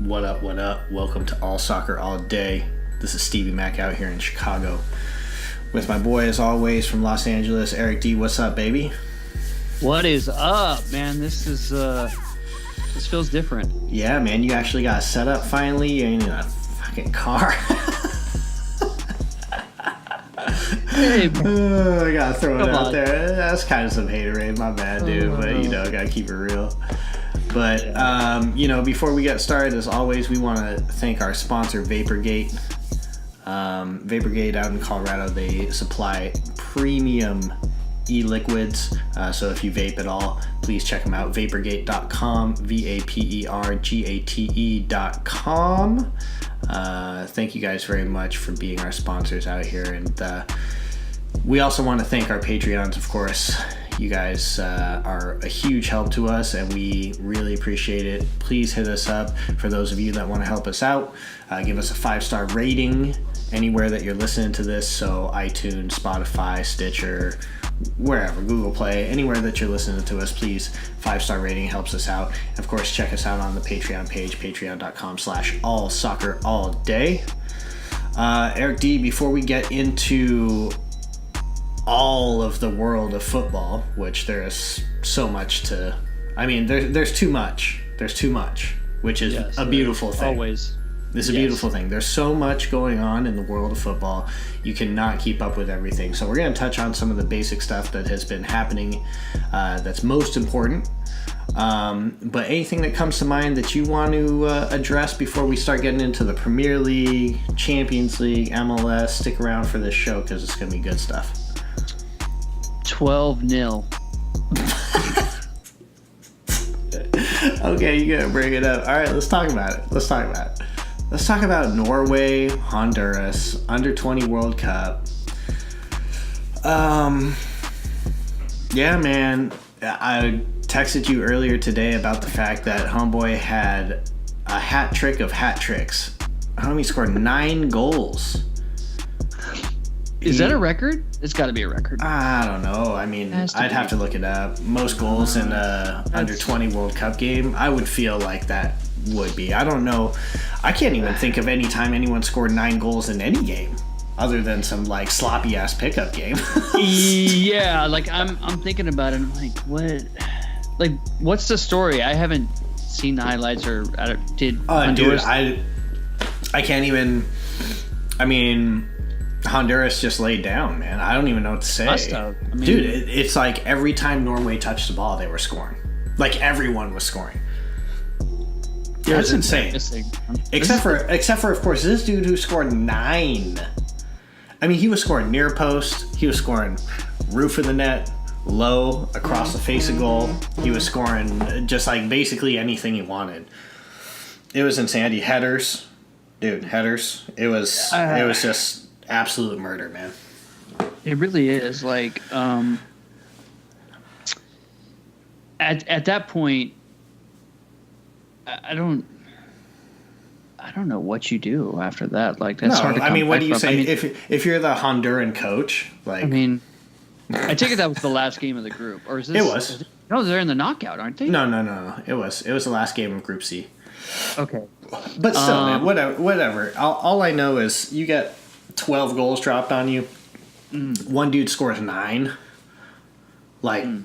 What up, what up? Welcome to All Soccer All Day. This is Stevie Mac out here in Chicago. With my boy, as always, from Los Angeles, Eric D. What's up, baby? What is up, man? This feels different. Yeah, man, you actually got set up finally. You ain't in a fucking car. Hey, I gotta throw it out there. That's kind of some haterade, my bad, dude. But, gotta keep it real. But, before we get started, as always, we want to thank our sponsor, Vaporgate. Vaporgate out in Colorado, they supply premium e-liquids. So if you vape at all, please check them out. Vaporgate.com, VAPERGATE.com. Thank you guys very much for being our sponsors out here. And we also want to thank our Patreons, of course. You guys are a huge help to us, and we really appreciate it. Please hit us up for those of you that want to help us out. Give us a 5-star rating anywhere that you're listening to this. So iTunes, Spotify, Stitcher, wherever, Google Play, anywhere that you're listening to us, please, 5-star rating helps us out. And of course, check us out on the Patreon page, patreon.com/allsoccerallday. Eric D., before we get into all of the world of football, which there is so much to, there's too much, which is a beautiful thing. Always. This is a beautiful thing. There's so much going on in the world of football. You cannot keep up with everything. So we're going to touch on some of the basic stuff that has been happening that's most important. But anything that comes to mind that you want to address before we start getting into the Premier League, Champions League, MLS, stick around for this show because it's going to be good stuff. 12-0. Okay, you got to bring it up. All right, let's talk about it. Let's talk about Norway, Honduras, Under-20 World Cup. Yeah, man. I texted you earlier today about the fact that homeboy had a hat trick of hat tricks. Homie scored 9 goals. Is that a record? It's got to be a record. I don't know. I'd have to look it up. Most goals in a Under-20 World Cup game, I would feel like that would be. I don't know. I can't even think of any time anyone scored 9 goals in any game other than some like sloppy ass pickup game. Yeah, like I'm thinking about it. I'm like, what? Like, what's the story? I haven't seen the highlights or did. Dude, I can't even. Honduras just laid down, man. I don't even know what to say. Must have. Dude, it's like every time Norway touched the ball, they were scoring. Like everyone was scoring. Yeah, it's insane. Except for of course this dude who scored 9. He was scoring near post. He was scoring roof of the net, low, across the face of goal. He was scoring just like basically anything he wanted. It was insanity. Headers, dude. Headers. It was just absolute murder, man. It really is. Like, at that point, I don't know what you do after that. Like, that's hard to come back what do you from. say if you're the Honduran coach? Like, I take it that was the last game of the group, or is this? It was. No, they're in the knockout, aren't they? No. It was the last game of Group C. Okay. But still, man, whatever. All I know is you get 12 goals dropped on you. One dude scores 9. Like, I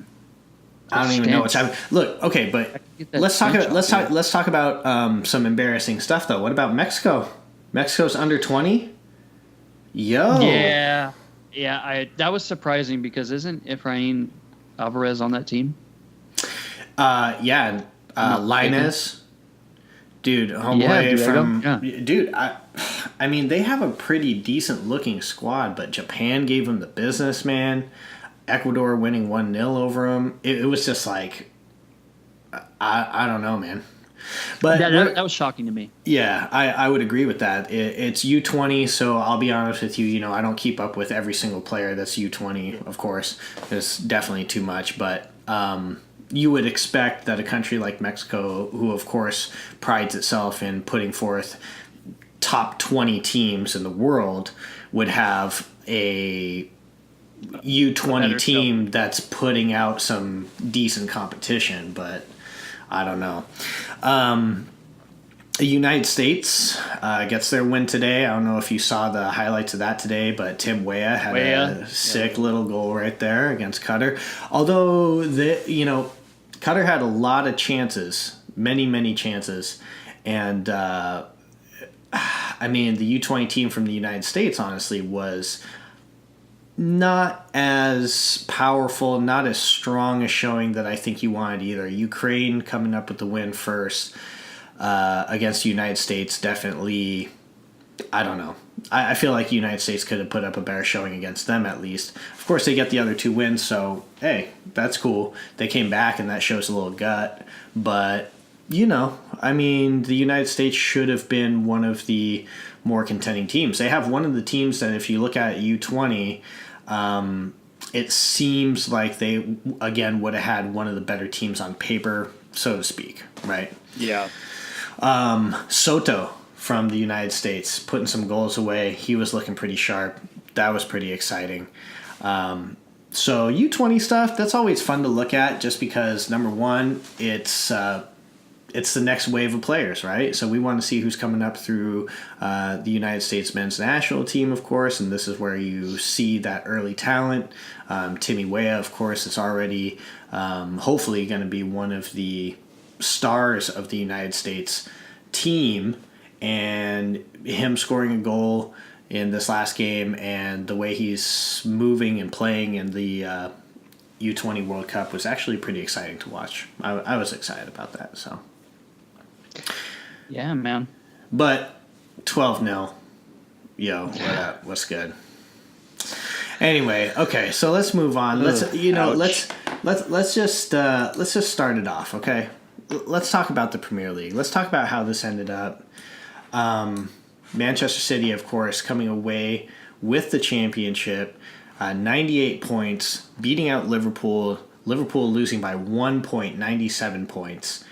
don't even know what's happening. Look, okay, but let's talk about some embarrassing stuff though. What about Mexico? Mexico's under-20. Yo. Yeah. That was surprising because isn't Efrain Alvarez on that team? Yeah. Lainez. Dude, homeboy dude. They have a pretty decent looking squad, but Japan gave them the business, man. Ecuador winning 1-0 over them. It was just like, I don't know, man. But that was shocking to me. Yeah, I would agree with that. It's U20, so I'll be honest with you. I don't keep up with every single player that's U20. Of course, it's definitely too much, but you would expect that a country like Mexico, who of course prides itself in putting forth top 20 teams in the world, would have a U20 team that's putting out some decent competition, but I don't know. The United States gets their win today. I don't know if you saw the highlights of that today, but Tim Weah had a sick little goal right there against Qatar. Although Qatar had a lot of chances, many chances, and the U20 team from the United States honestly was not as powerful, not as strong a showing that I think you wanted either. Ukraine coming up with the win first. Against the United States, definitely, I don't know. I feel like the United States could have put up a better showing against them at least. Of course, they get the other 2 wins, so, hey, that's cool. They came back, and that shows a little gut. But, the United States should have been one of the more contending teams. They have one of the teams that, if you look at U20, it seems like they, again, would have had one of the better teams on paper, so to speak, right? Yeah. Soto from the United States putting some goals away. He was looking pretty sharp. That was pretty exciting. So U20 stuff, that's always fun to look at just because, number one, it's the next wave of players, right? So we want to see who's coming up through the United States men's national team, of course, and this is where you see that early talent. Timmy Weah, of course, is already hopefully going to be one of the stars of the United States team, and him scoring a goal in this last game and the way he's moving and playing in the U20 World Cup was actually pretty exciting to watch. I was excited about that. So yeah, man. But 12-0, yo, what up? What's good? Anyway, okay, so let's move on. Let's just start it off, okay? Let's talk about the Premier League. Let's talk about how this ended up. Manchester City, of course, coming away with the championship, 98 points, beating out Liverpool. Liverpool losing by 1 point, 97 points.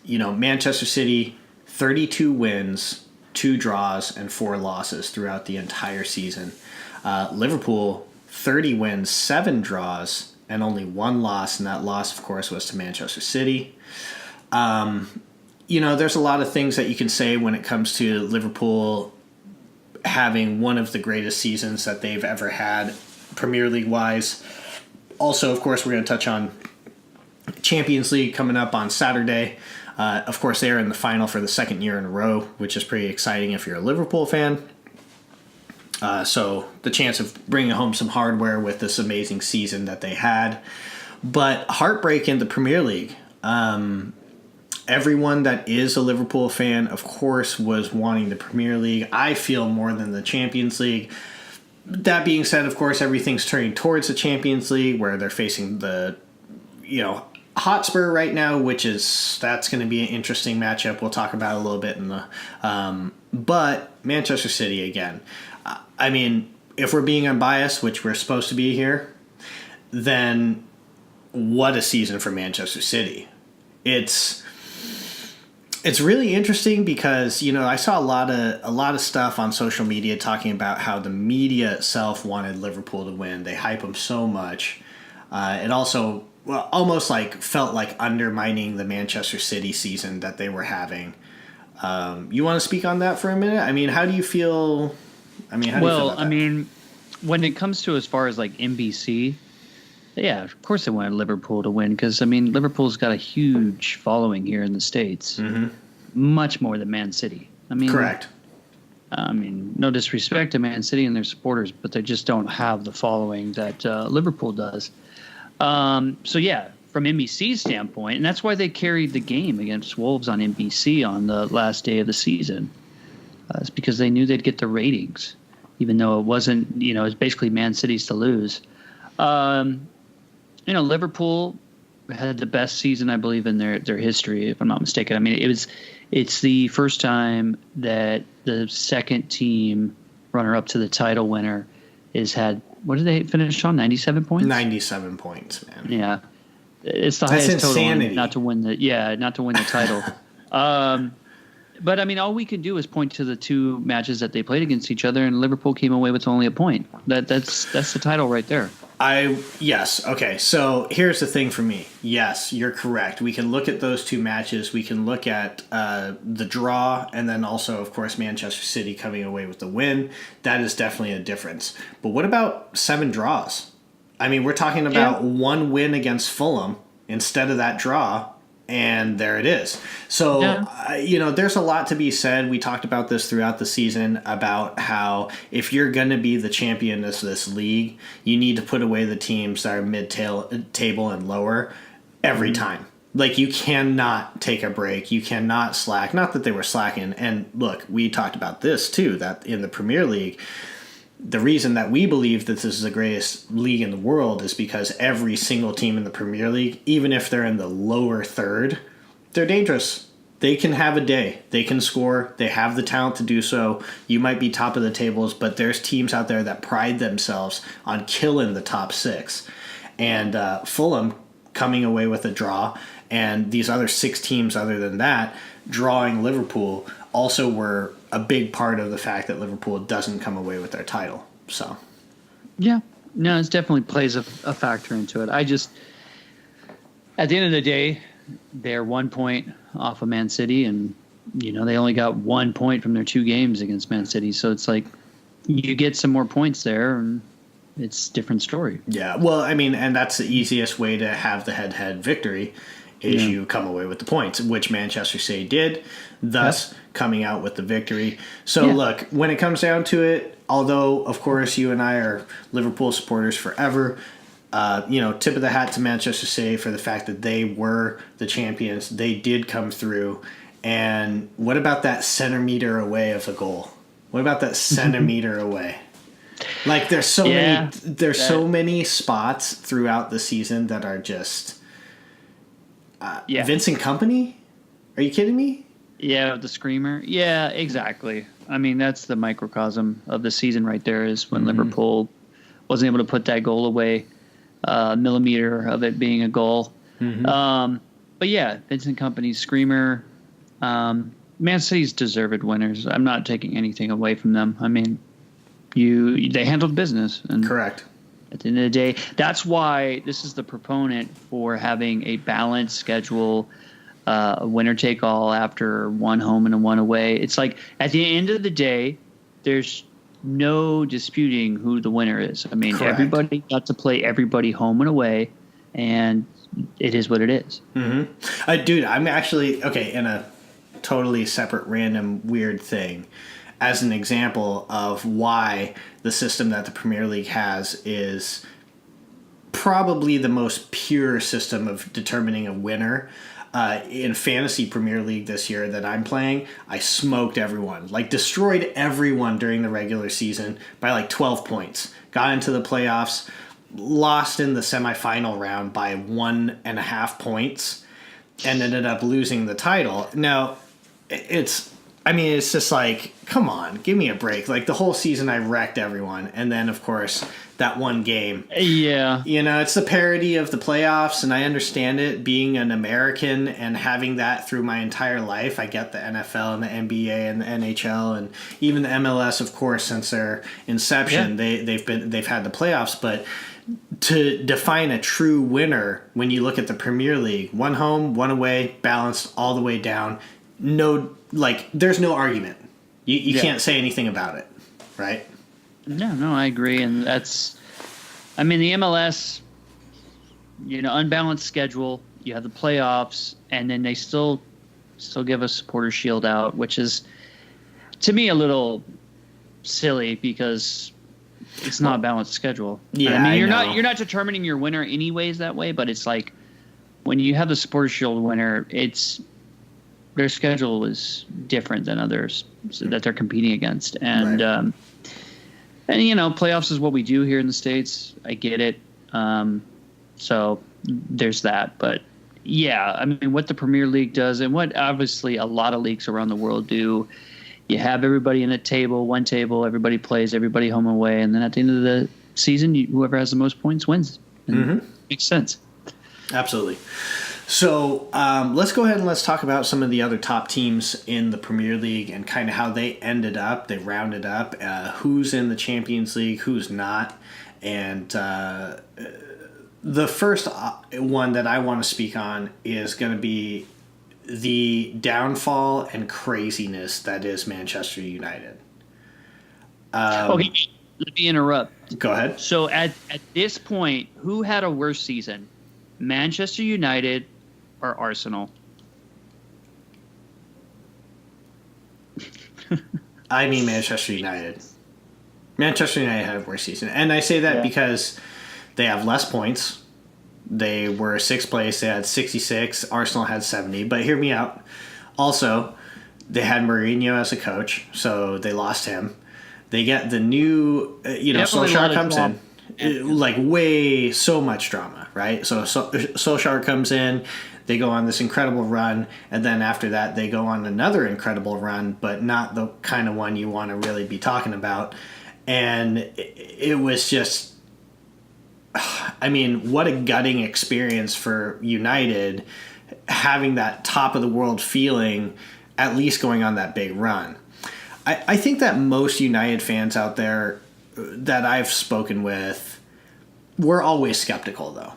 Manchester City, 32 wins, 2 draws, and 4 losses throughout the entire season. Liverpool, 30 wins, 7 draws, and only 1 loss, and that loss, of course, was to Manchester City. There's a lot of things that you can say when it comes to Liverpool having one of the greatest seasons that they've ever had, Premier League-wise. Also, of course, we're going to touch on Champions League coming up on Saturday. Of course, they're in the final for the 2nd year in a row, which is pretty exciting if you're a Liverpool fan. So the chance of bringing home some hardware with this amazing season that they had. But heartbreak in the Premier League. Everyone that is a Liverpool fan, of course, was wanting the Premier League. I feel more than the Champions League. That being said, of course, everything's turning towards the Champions League where they're facing the, Hotspur right now, that's going to be an interesting matchup. We'll talk about it a little bit in the, but Manchester City again. If we're being unbiased, which we're supposed to be here, then what a season for Manchester City. It's really interesting because, I saw a lot of stuff on social media talking about how the media itself wanted Liverpool to win. They hype them so much. It also almost felt like undermining the Manchester City season that they were having. You want to speak on that for a minute? How do you feel? How do you feel about that? When it comes to as far as NBC, yeah, of course they wanted Liverpool to win because Liverpool's got a huge following here in the States, much more than Man City. Correct. No disrespect to Man City and their supporters, but they just don't have the following that Liverpool does. So yeah, from NBC's standpoint, and that's why they carried the game against Wolves on NBC on the last day of the season. It's because they knew they'd get the ratings, even though it wasn't, it was basically Man City's to lose. Liverpool had the best season, I believe, in their history, if I'm not mistaken. It's the first time that the second team runner-up to the title winner has had, what did they finish on, 97 points? 97 points, man. Yeah. It's the That's highest insanity. total not to win the title. But all we can do is point to the 2 matches that they played against each other, and Liverpool came away with only a point. That's the title right there. Yes. Okay. So here's the thing for me. Yes, you're correct. We can look at those two matches. We can look at the draw, and then also, of course, Manchester City coming away with the win. That is definitely a difference. But what about 7 draws? I mean, we're talking about one win against Fulham instead of that draw. And there it is. So, there's a lot to be said. We talked about this throughout the season about how if you're going to be the champion of this league, you need to put away the teams that are mid-table and lower every time. Like, you cannot take a break. You cannot slack. Not that they were slacking. And look, we talked about this too, that in the Premier League, the reason that we believe that this is the greatest league in the world is because every single team in the Premier League, even if they're in the lower third, they're dangerous. They can have a day. They can score. They have the talent to do so. You might be top of the tables, but there's teams out there that pride themselves on killing the top 6. And Fulham coming away with a draw, and these other 6 teams other than that drawing Liverpool also were a big part of the fact that Liverpool doesn't come away with their title. So, yeah, no, it definitely plays a factor into it. I just, at the end of the day, they're 1 point off of Man City, and they only got 1 point from their 2 games against Man City. So it's like you get some more points there, and it's a different story. Yeah, well, I mean, and that's the easiest way to have the head-to-head victory is you come away with the points, which Manchester City did, thus coming out with the victory. So, look, when it comes down to it, although, of course, you and I are Liverpool supporters forever, tip of the hat to Manchester City for the fact that they were the champions. They did come through. And what about that centimeter away of a goal? What about that centimeter away? Like, there's so many spots throughout the season that are just... Vincent Kompany? Are you kidding me? Yeah, the screamer. Yeah, exactly. I mean, that's the microcosm of the season right there is when Liverpool wasn't able to put that goal away, millimeter of it being a goal. But yeah, Vincent Kompany's screamer. Man City's deserved winners. I'm not taking anything away from them. I mean, they handled business. And correct. At the end of the day, that's why this is the proponent for having a balanced schedule, a winner take all after 1 home and 1 away. It's like at the end of the day, there's no disputing who the winner is. I mean, everybody got to play everybody home and away, and it is what it is. Dude, I'm actually, in a totally separate, random, weird thing. As an example of why the system that the Premier League has is probably the most pure system of determining a winner. In Fantasy Premier League this year that I'm playing, I smoked everyone. Like, destroyed everyone during the regular season by like 12 points. Got into the playoffs, lost in the semifinal round by 1.5 points, and ended up losing the title. Now, it's just like, come on, give me a break. Like, the whole season I wrecked everyone. And then, of course, that one game. Yeah. It's the parody of the playoffs, and I understand it. Being an American and having that through my entire life, I get the NFL and the NBA and the NHL and even the MLS, of course, since their inception. They've had the playoffs. But to define a true winner, when you look at the Premier League, 1 home, 1 away, balanced all the way down, there's no argument. You can't say anything about it, right? No, I agree. And the MLS, unbalanced schedule, you have the playoffs, and then they still give a supporter shield out, which is, to me, a little silly because it's not a balanced schedule. Yeah, I mean, you're not determining your winner anyways that way, but it's like when you have the supporter shield winner, their schedule is different than others that they're competing against. And, playoffs is what we do here in the States. I get it. So there's that. But, yeah, I mean, what the Premier League does and what obviously a lot of leagues around the world do, you have everybody in one table, everybody plays, everybody home and away, and then at the end of the season, whoever has the most points wins. Makes sense. Absolutely. So let's go ahead and let's talk about some of the other top teams in the Premier League and kind of how they ended up. They rounded up who's in the Champions League, who's not. And the first one that I want to speak on is going to be the downfall and craziness that is Manchester United. Okay, let me interrupt. Go ahead. So at this point, who had a worse season, Manchester United or Arsenal? I mean Manchester United. Manchester United had a worse season. And I say that because they have less points. They were sixth place. They had 66. Arsenal had 70. But hear me out. Also, they had Mourinho as a coach, so they lost him. They get the new, Solskjaer comes in. Like so much drama, right? So Solskjaer comes in. They go on this incredible run, and then after that, they go on another incredible run, but not the kind of one you want to really be talking about. And it was just, I mean, what a gutting experience for United, having that top of the world feeling, at least going on that big run. I think that most United fans out there that I've spoken with were always skeptical, though.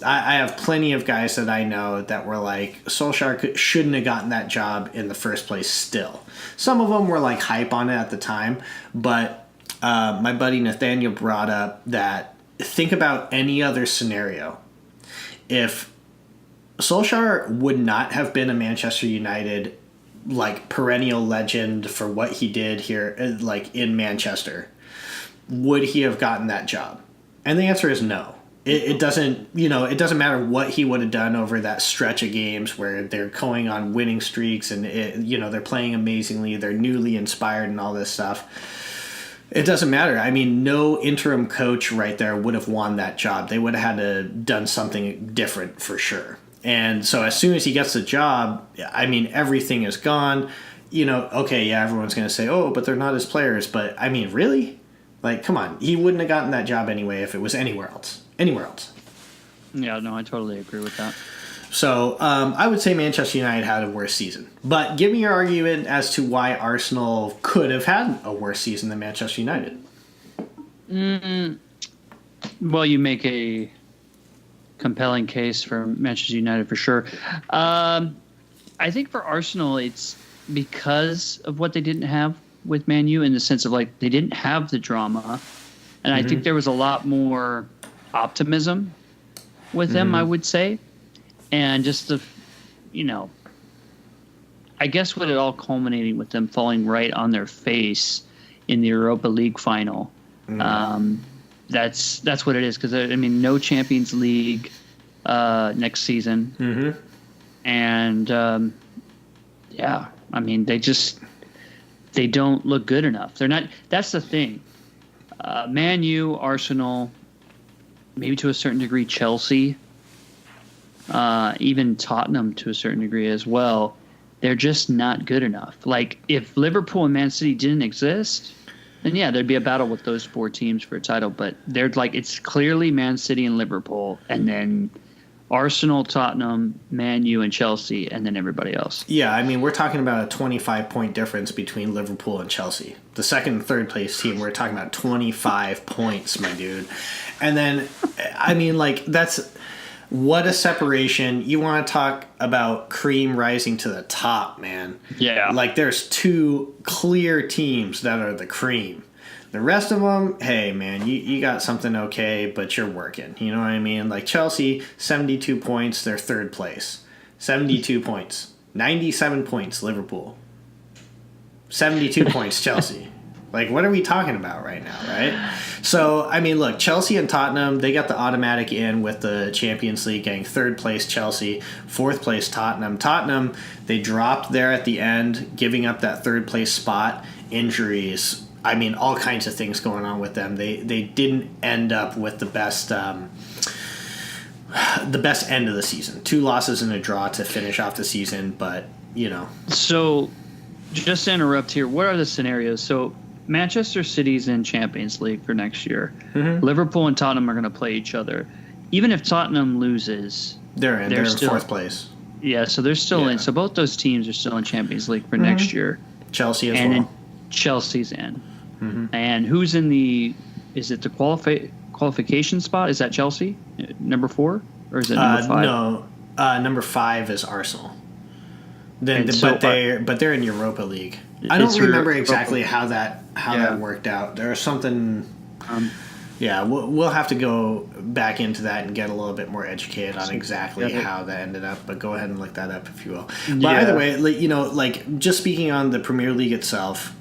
I have plenty of guys that I know that were like, Solskjaer shouldn't have gotten that job in the first place still. Some of them were like hype on it at the time, but my buddy Nathaniel brought up that think about any other scenario. If Solskjaer would not have been a Manchester United like perennial legend for what he did here, like in Manchester, would he have gotten that job? And the answer is no. It doesn't, it doesn't matter what he would have done over that stretch of games where they're going on winning streaks and they're playing amazingly, they're newly inspired and all this stuff. It doesn't matter. I mean, no interim coach right there would have won that job. They would have had to done something different for sure. And so as soon as he gets the job, I mean, everything is gone. Okay, yeah, everyone's going to say, oh, but they're not his players. But, I mean, really? Like, come on. He wouldn't have gotten that job anyway if it was anywhere else. Anywhere else. Yeah, no, I totally agree with that. So I would say Manchester United had a worse season. But give me your argument as to why Arsenal could have had a worse season than Manchester United. Well, you make a compelling case for Manchester United for sure. I think for Arsenal, it's because of what they didn't have with Man U, in the sense of like they didn't have the drama, and I think there was a lot more optimism with them, I would say, and just the, I guess what it all culminating with them falling right on their face in the Europa League final. That's what it is, because I mean, no Champions League next season, and I mean, they don't look good enough. They're not. That's the thing. Man U, Arsenal, maybe to a certain degree Chelsea, even Tottenham to a certain degree as well. They're just not good enough. Like if Liverpool and Man City didn't exist, then yeah, there'd be a battle with those four teams for a title. But they're like, it's clearly Man City and Liverpool, and then Arsenal, Tottenham, Man U, and Chelsea, and then everybody else. Yeah, I mean, we're talking about a 25-point difference between Liverpool and Chelsea. The second and third place team, we're talking about 25 points, my dude. And then, I mean, like, that's what a separation. You want to talk about cream rising to the top, man. Yeah. Like, there's two clear teams that are the cream. The rest of them, hey, man, you got something okay, but you're working. You know what I mean? Like Chelsea, 72 points, they're third place. 72 points. 97 points, Liverpool. 72 points, Chelsea. Like, what are we talking about right now, right? So, I mean, look, Chelsea and Tottenham, they got the automatic in with the Champions League, getting third place Chelsea, fourth place Tottenham. Tottenham, they dropped there at the end, giving up that third place spot. Injuries, I mean, all kinds of things going on with them. They didn't end up with the best end of the season. 2 losses and a draw to finish off the season, but, So, just to interrupt here, what are the scenarios? So, Manchester City's in Champions League for next year. Liverpool and Tottenham are going to play each other. Even if Tottenham loses, they're in fourth place. Yeah, so they're still in. So both those teams are still in Champions League for next year. Chelsea as well. And Chelsea's in. And who's in the is it the qualification spot? Is that Chelsea, number 4, or is it number 5? No, number 5 is Arsenal. But they're in Europa League. I don't remember exactly how that worked out. There's something. We'll have to go back into that and get a little bit more educated on exactly how that ended up. But go ahead and look that up if you will. But either way, just speaking on the Premier League itself,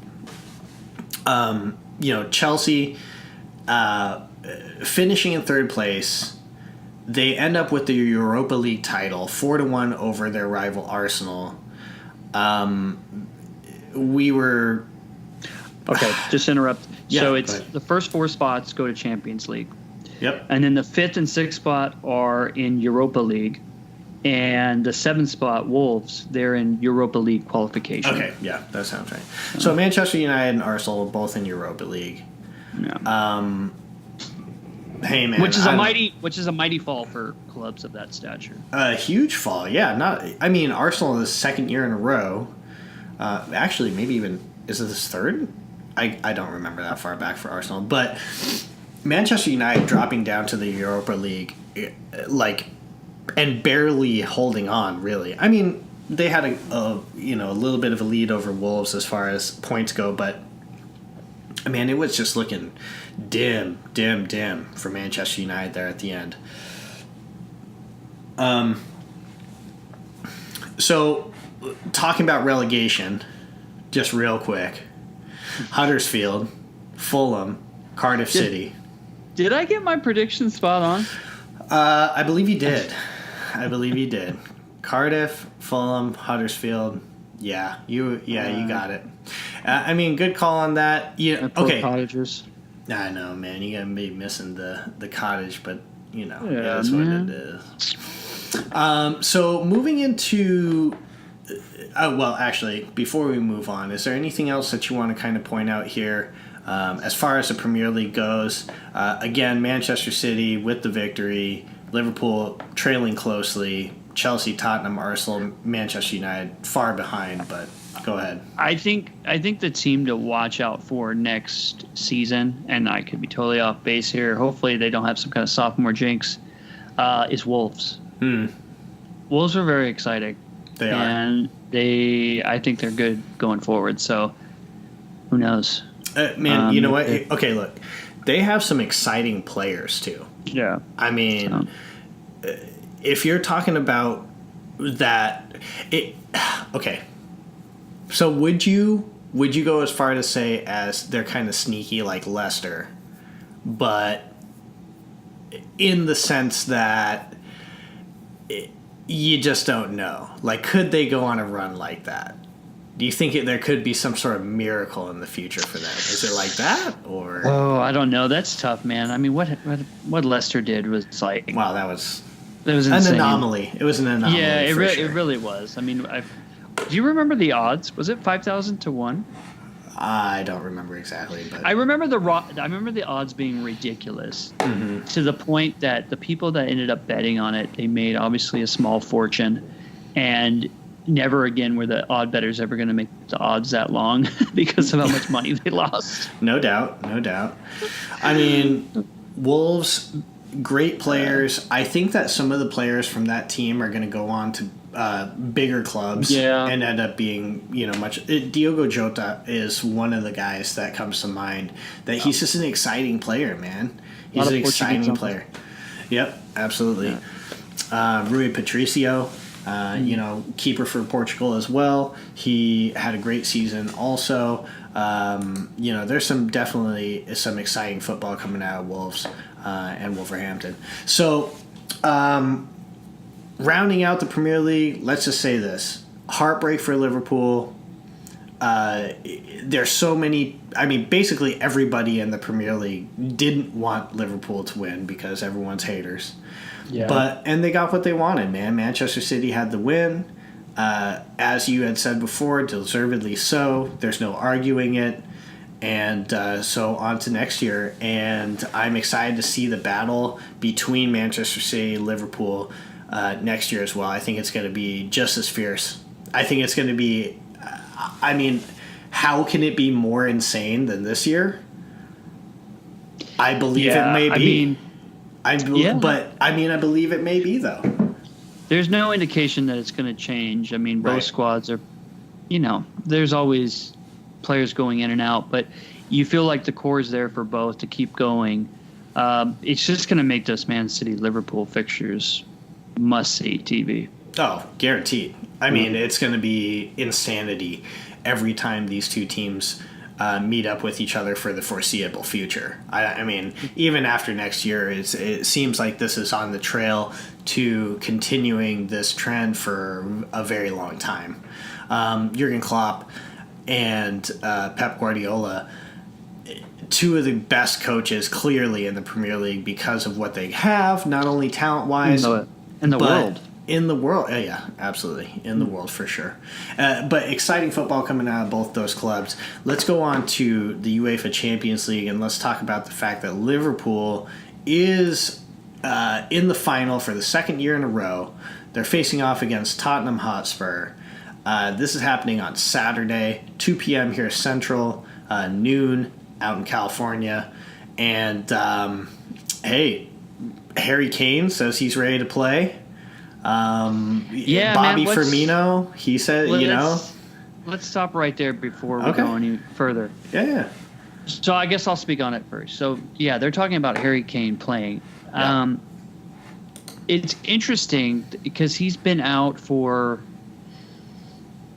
Chelsea finishing in 3rd place, they end up with the Europa League title, 4-1 over their rival Arsenal. We were okay. Just interrupt. So it's the first 4 spots go to Champions League. Yep. And then the 5th and 6th spot are in Europa League, and the 7th spot, Wolves, they're in Europa League qualification. Okay, yeah, that sounds right. So Manchester United and Arsenal both in Europa League. Yeah. Hey man, which is a mighty fall for clubs of that stature. A huge fall, yeah. Arsenal is the 2nd year in a row. Actually, maybe even is it this 3rd? I don't remember that far back for Arsenal, but Manchester United dropping down to the Europa League, and barely holding on. Really, I mean, they had a little bit of a lead over Wolves as far as points go, but man, it was just looking dim for Manchester United there at the end. So, talking about relegation, just real quick. Huddersfield, Fulham, Cardiff City. Did I get my prediction spot on? I believe you did. Cardiff, Fulham, Huddersfield. Yeah, you got it. Good call on that. Yeah, okay. Cottagers. I know, man. You're gonna be missing the cottage, but that's what it is. So moving into. Actually, before we move on, is there anything else that you want to kind of point out here as far as the Premier League goes? Again, Manchester City with the victory, Liverpool trailing closely, Chelsea, Tottenham, Arsenal, Manchester United far behind, but go ahead. I think the team to watch out for next season, and I could be totally off base here, hopefully they don't have some kind of sophomore jinx, is Wolves. Wolves are very exciting. They are. And I think they're good going forward. So, who knows? Man, you know what? Okay, look. They have some exciting players, too. Yeah. I mean, if you're talking about that... Okay. So, would you go as far to say as they're kind of sneaky like Leicester, but in the sense that... you just don't know. Like, could they go on a run like that? Do you think there could be some sort of miracle in the future for them? Is it like that, or? Oh, I don't know. That's tough, man. I mean, what Leicester did was like. Wow, that was insane. An anomaly. It was an anomaly. Yeah, it really was. I mean, do you remember the odds? Was it 5,000 to 1? I don't remember exactly, but I remember the odds being ridiculous to the point that the people that ended up betting on it, they made obviously a small fortune, and never again were the odd bettors ever going to make the odds that long because of how much money they lost. No doubt. I mean, Wolves, great players. I think that some of the players from that team are going to go on to bigger clubs and end up being, much. Diogo Jota is one of the guys that comes to mind. That he's just an exciting player, man. He's an exciting player. Yep, absolutely. Yeah. Rui Patricio, keeper for Portugal as well. He had a great season also. There's definitely some exciting football coming out of Wolves and Wolverhampton. So, rounding out the Premier League, let's just say this. Heartbreak for Liverpool. There's so many... I mean, basically everybody in the Premier League didn't want Liverpool to win because everyone's haters. Yeah. And they got what they wanted, man. Manchester City had the win. As you had said before, deservedly so. There's no arguing it. And so on to next year. And I'm excited to see the battle between Manchester City and Liverpool next year as well. I think it's going to be just as fierce. I think it's going to be... how can it be more insane than this year? I believe it may be. I mean, but I believe it may be though. There's no indication that it's going to change. I mean, both squads are, there's always players going in and out, but you feel like the core is there for both to keep going. It's just going to make those Man City Liverpool fixtures must-see TV. Oh, guaranteed. I mean, it's going to be insanity every time these two teams meet up with each other for the foreseeable future. I mean, even after next year, it seems like this is on the trail to continuing this trend for a very long time. Jurgen Klopp and Pep Guardiola, two of the best coaches clearly in the Premier League because of what they have, not only talent-wise, in the world. In the world, yeah, absolutely. In the world, for sure. But exciting football coming out of both those clubs. Let's go on to the UEFA Champions League, and let's talk about the fact that Liverpool is in the final for the second year in a row. They're facing off against Tottenham Hotspur. This is happening on Saturday, 2 p.m. here Central, noon out in California. And, hey, Harry Kane says he's ready to play. Bobby Firmino, he said, Let's stop right there before we go any further. Yeah. So I guess I'll speak on it first. So, yeah, they're talking about Harry Kane playing. Yeah. It's interesting because he's been out for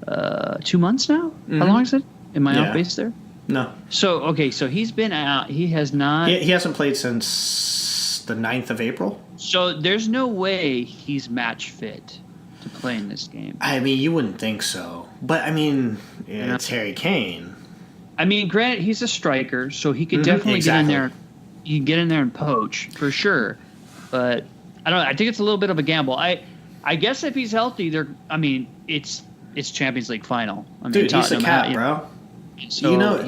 2 months now. Mm-hmm. How long is it? Am I off base there? No. So he's been out. He has not. He hasn't played since the 9th of April. So there's no way he's match fit to play in this game. I mean, you wouldn't think so. But, I mean, it's Harry Kane. I mean, granted, he's a striker, so he could definitely get in there. You can get in there and poach, for sure. But, I don't know. I think it's a little bit of a gamble. I guess if he's healthy, it's Champions League final. I mean, dude, he's a cat, bro. So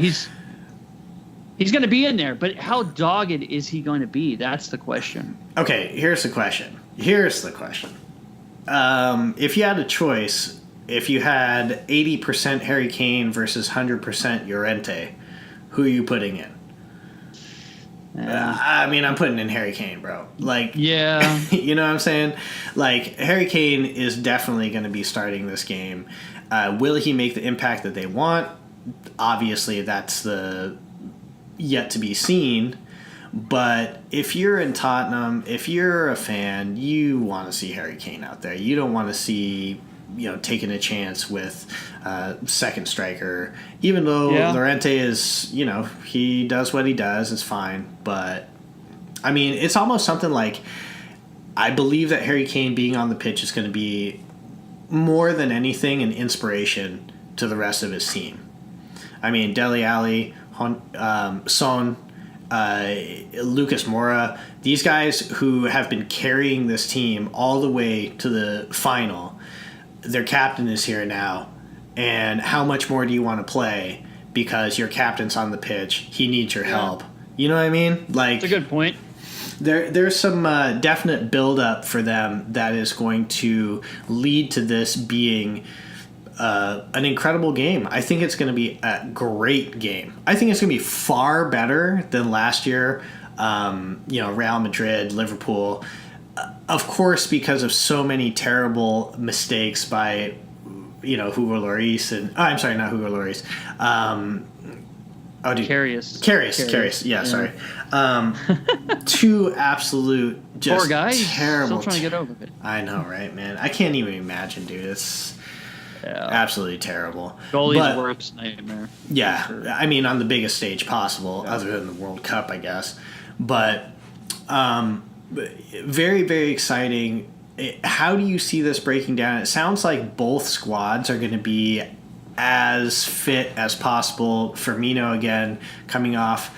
he's going to be in there, but how dogged is he going to be? That's the question. Okay, here's the question. If you had a choice, if you had 80% Harry Kane versus 100% Llorente, who are you putting in? I'm putting in Harry Kane, bro. Yeah. You know what I'm saying? Harry Kane is definitely going to be starting this game. Will he make the impact that they want? Obviously, that's the yet to be seen. But if you're in Tottenham, if you're a fan, you want to see Harry Kane out there. You don't want to see, taking a chance with second striker. Even though Llorente is, he does what he does, it's fine. But, I mean, it's almost something like, I believe that Harry Kane being on the pitch is going to be more than anything an inspiration to the rest of his team. I mean, Dele Alli, Son, Lucas Moura, these guys who have been carrying this team all the way to the final, their captain is here now. And how much more do you want to play because your captain's on the pitch? He needs your help. You know what I mean? That's a good point. There's some definite build-up for them that is going to lead to this being an incredible game. I think it's going to be a great game. I think it's going to be far better than last year. Real Madrid, Liverpool. Of course, because of so many terrible mistakes by, Hugo Lloris and I'm sorry, not Hugo Lloris. Karius. Yeah, sorry. Two absolute just poor guy. Terrible. Still trying to get over it. I know, right, man? I can't even imagine, dude. It's absolutely terrible. Goalie's worst nightmare. Yeah, sure. I mean, on the biggest stage possible, other than the World Cup, I guess. But very, very exciting. How do you see this breaking down? It sounds like both squads are going to be as fit as possible. Firmino, again, coming off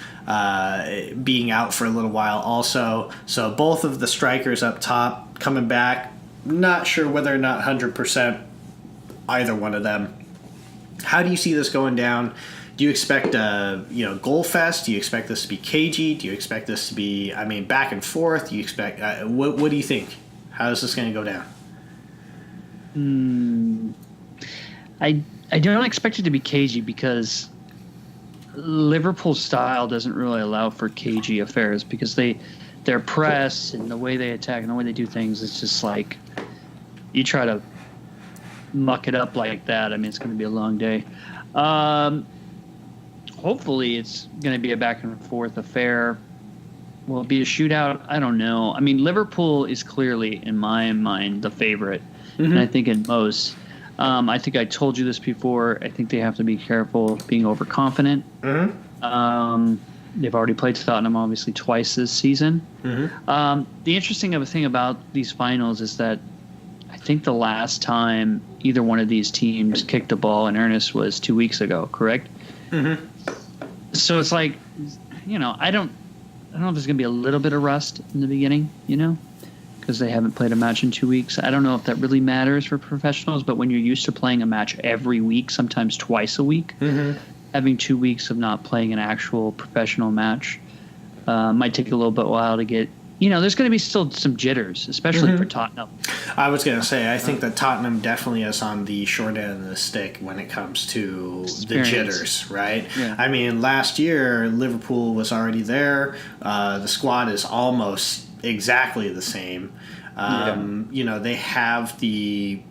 being out for a little while also. So both of the strikers up top coming back. Not sure whether or not 100% either one of them. How do you see this going down? Do you expect a goal fest? Do you expect this to be cagey? Do you expect this to be back and forth? Do you expect what do you think? How is this going to go down? I don't expect it to be cagey because Liverpool's style doesn't really allow for cagey affairs because their press and the way they attack and the way they do things, it's just like you try to muck it up like that. I mean, it's going to be a long day. Hopefully it's going to be a back and forth affair. Will it be a shootout? I don't know. I mean, Liverpool is clearly, in my mind, the favorite. And I think in most. I think I told you this before. I think they have to be careful being overconfident. They've already played Tottenham, obviously, twice this season. The interesting thing about these finals is that I think the last time either one of these teams kicked a ball in earnest was 2 weeks ago, correct? So it's like, I don't know if there's going to be a little bit of rust in the beginning, because they haven't played a match in 2 weeks. I don't know if that really matters for professionals, but when you're used to playing a match every week, sometimes twice a week, having 2 weeks of not playing an actual professional match might take a little bit while to get. There's going to be still some jitters, especially for Tottenham. I was going to say, I think that Tottenham definitely is on the short end of the stick when it comes to the jitters, right? Yeah. I mean, last year, Liverpool was already there. The squad is almost exactly the same. They have the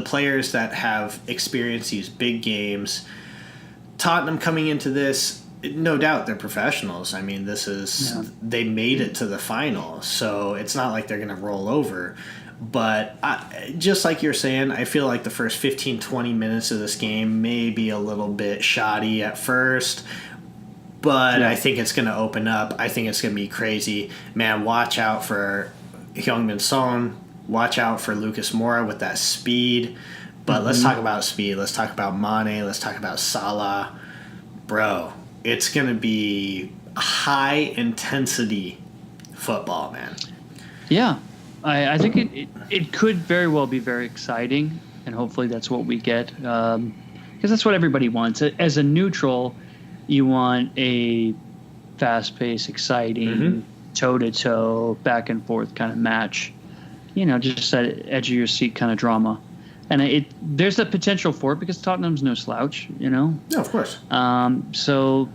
players that have experienced these big games. Tottenham coming into this, no doubt they're professionals. I mean, they made it to the final, so it's not like they're going to roll over. But just like you're saying, I feel like the first 15, 20 minutes of this game may be a little bit shoddy at first. But I think it's going to open up. I think it's going to be crazy. Man, watch out for Heung-min Son. Watch out for Lucas Moura with that speed. But let's talk about speed. Let's talk about Mane. Let's talk about Salah. Bro, it's going to be high-intensity football, man. Yeah. I think it could very well be very exciting, and hopefully that's what we get. Because that's what everybody wants. As a neutral, you want a fast-paced, exciting, toe-to-toe, back-and-forth kind of match. Just that edge-of-your-seat kind of drama. And there's the potential for it because Tottenham's no slouch, No, of course. So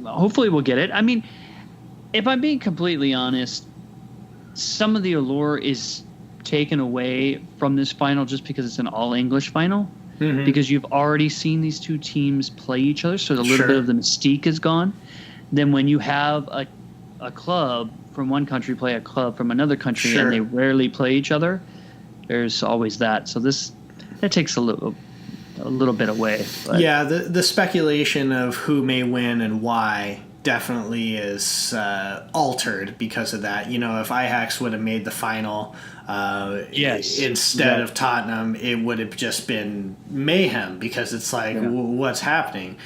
hopefully we'll get it. I mean, if I'm being completely honest, some of the allure is taken away from this final just because it's an all-English final. Because you've already seen these two teams play each other, so a little bit of the mystique is gone. Then when you have a club from one country play a club from another country and they rarely play each other, there's always that. So that takes a little bit away. But. Yeah, the speculation of who may win and why definitely is altered because of that. If Ajax would have made the final instead of Tottenham, it would have just been mayhem because it's like, what's happening?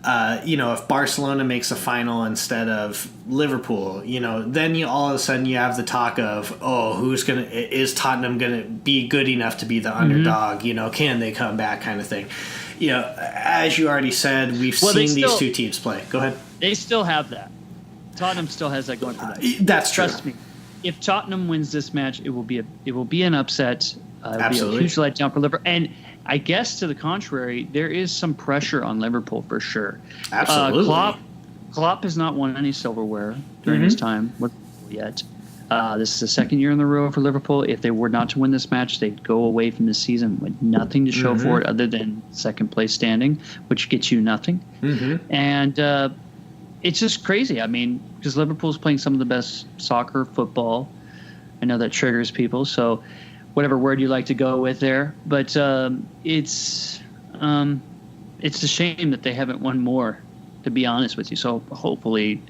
If Barcelona makes a final instead of Liverpool, then all of a sudden you have the talk of, is Tottenham going to be good enough to be the underdog? Can they come back kind of thing? As you already said, we've seen these two teams play. Go ahead. They still have that. Tottenham still has that going for them. That's true. Trust me. If Tottenham wins this match, it will be an upset. It'll be a huge letdown for Liverpool. And I guess to the contrary, there is some pressure on Liverpool for sure. Absolutely. Klopp has not won any silverware during his time with Liverpool yet. This is the second year in a row for Liverpool. If they were not to win this match, they'd go away from the season with nothing to show for it other than second place standing, which gets you nothing. And it's just crazy. I mean, because Liverpool's playing some of the best soccer, football. I know that triggers people, so whatever word you like to go with there. But it's a shame that they haven't won more, to be honest with you. So hopefully,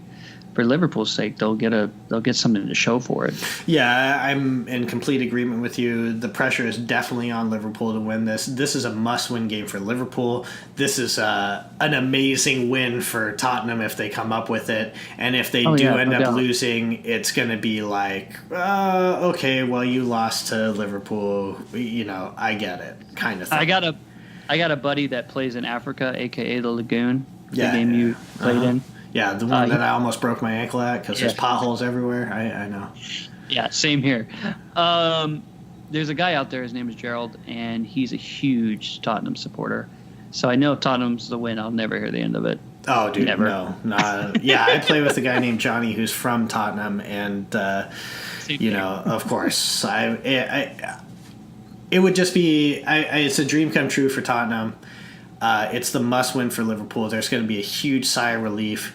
for Liverpool's sake, they'll get something to show for it. Yeah, I'm in complete agreement with you. The pressure is definitely on Liverpool to win this. This is a must-win game for Liverpool. This is an amazing win for Tottenham if they come up with it. And if they end up losing, it's going to be like, okay, well, you lost to Liverpool. I get it, kind of thing. I got a buddy that plays in Africa, a.k.a. the Lagoon, the game you played in. Yeah, the one that I almost broke my ankle at because there's potholes everywhere. I know. Yeah, same here. There's a guy out there. His name is Gerald, and he's a huge Tottenham supporter. So I know if Tottenham's the win, I'll never hear the end of it. Oh, dude, Never. no. Yeah, I play with a guy named Johnny who's from Tottenham, and of course, it would just be it's a dream come true for Tottenham. It's the must win for Liverpool. There's going to be a huge sigh of relief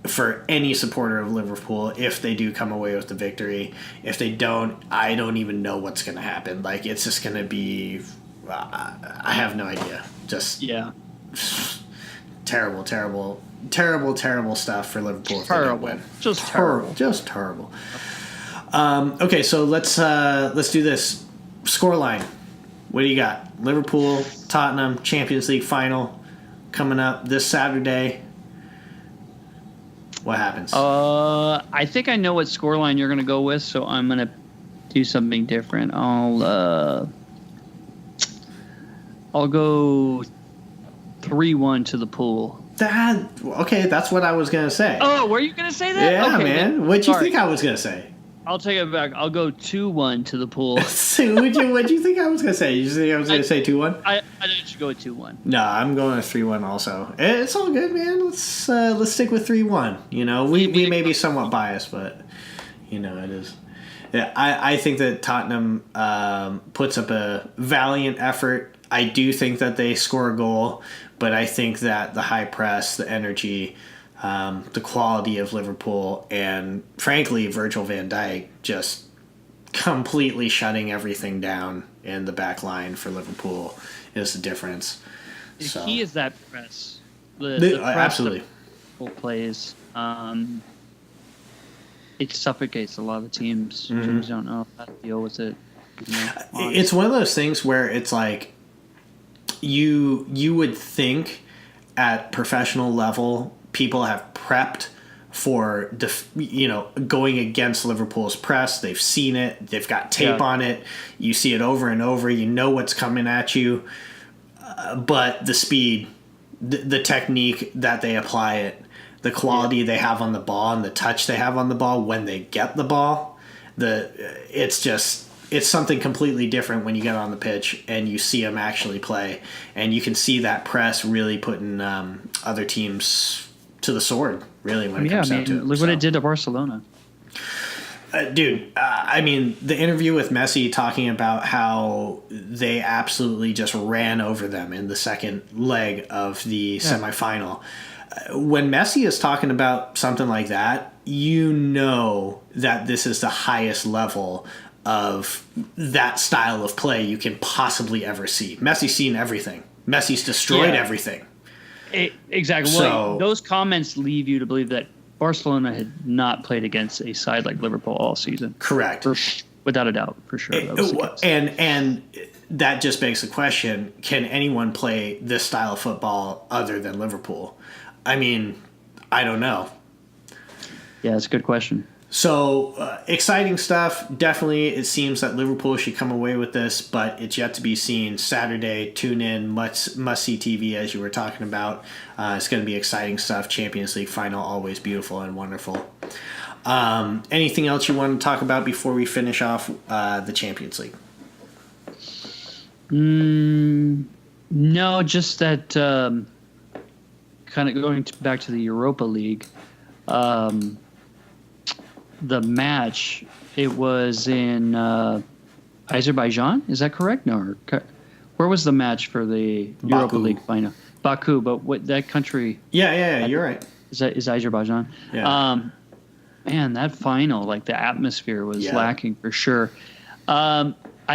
for any supporter of Liverpool if they do come away with the victory. If they don't, I don't even know what's going to happen. Like, it's just going to be I have no idea. Just terrible stuff for Liverpool. Terrible. Just terrible. Just terrible. Okay, so let's do this. Scoreline. What do you got? Liverpool, Tottenham, Champions League final coming up this Saturday. What happens? I think I know what scoreline you're going to go with, so I'm going to do something different. I'll go 3-1 to the Pool. Okay, that's what I was going to say. Oh, were you going to say that? Yeah, okay, man. What'd you think I was going to say? I'll take it back. I'll go 2-1 to the Pool. What'd you think I was going to say? You think I was going to say 2-1? I think you should go with 2-1. No, I'm going with 3-1 also. It's all good, man. Let's stick with 3-1. We may be somewhat biased, but it is. Yeah, I think that Tottenham puts up a valiant effort. I do think that they score a goal, but I think that the high press, the energy, the quality of Liverpool, and frankly Virgil van Dijk just completely shutting everything down in the back line for Liverpool is the difference. The key is that press. The press absolutely. Liverpool plays. It suffocates a lot of teams. Mm-hmm. Teams don't know how to deal with it. It's one of those things where it's like you would think at professional level people have prepped for going against Liverpool's press. They've seen it. They've got tape on it. You see it over and over. You know what's coming at you. But the speed, the technique that they apply it, the quality they have on the ball, and the touch they have on the ball when they get the ball, it's something completely different when you get on the pitch and you see them actually play, and you can see that press really putting other teams to the sword, really, when it comes down to it. Look what it did to Barcelona. Dude, the interview with Messi talking about how they absolutely just ran over them in the second leg of the semifinal. When Messi is talking about something like that, you know that this is the highest level of that style of play you can possibly ever see. Messi's seen everything. Messi's destroyed everything. Exactly. So, well, those comments leave you to believe that Barcelona had not played against a side like Liverpool all season. Correct. Without a doubt, for sure. And that just begs the question, can anyone play this style of football other than Liverpool? I mean, I don't know. Yeah, that's a good question. So, exciting stuff. Definitely, it seems that Liverpool should come away with this, but it's yet to be seen. Saturday, tune in, must-see TV, as you were talking about. It's going to be exciting stuff. Champions League final, always beautiful and wonderful. Anything else you want to talk about before we finish off the Champions League? No, just that kind of going back to the Europa League. The match, it was in Azerbaijan. Is that correct? No. Where was the match for the Europa League final? Baku, but what that country? Yeah. You're right. Is Azerbaijan? Yeah. Man, that final, like the atmosphere was lacking for sure. I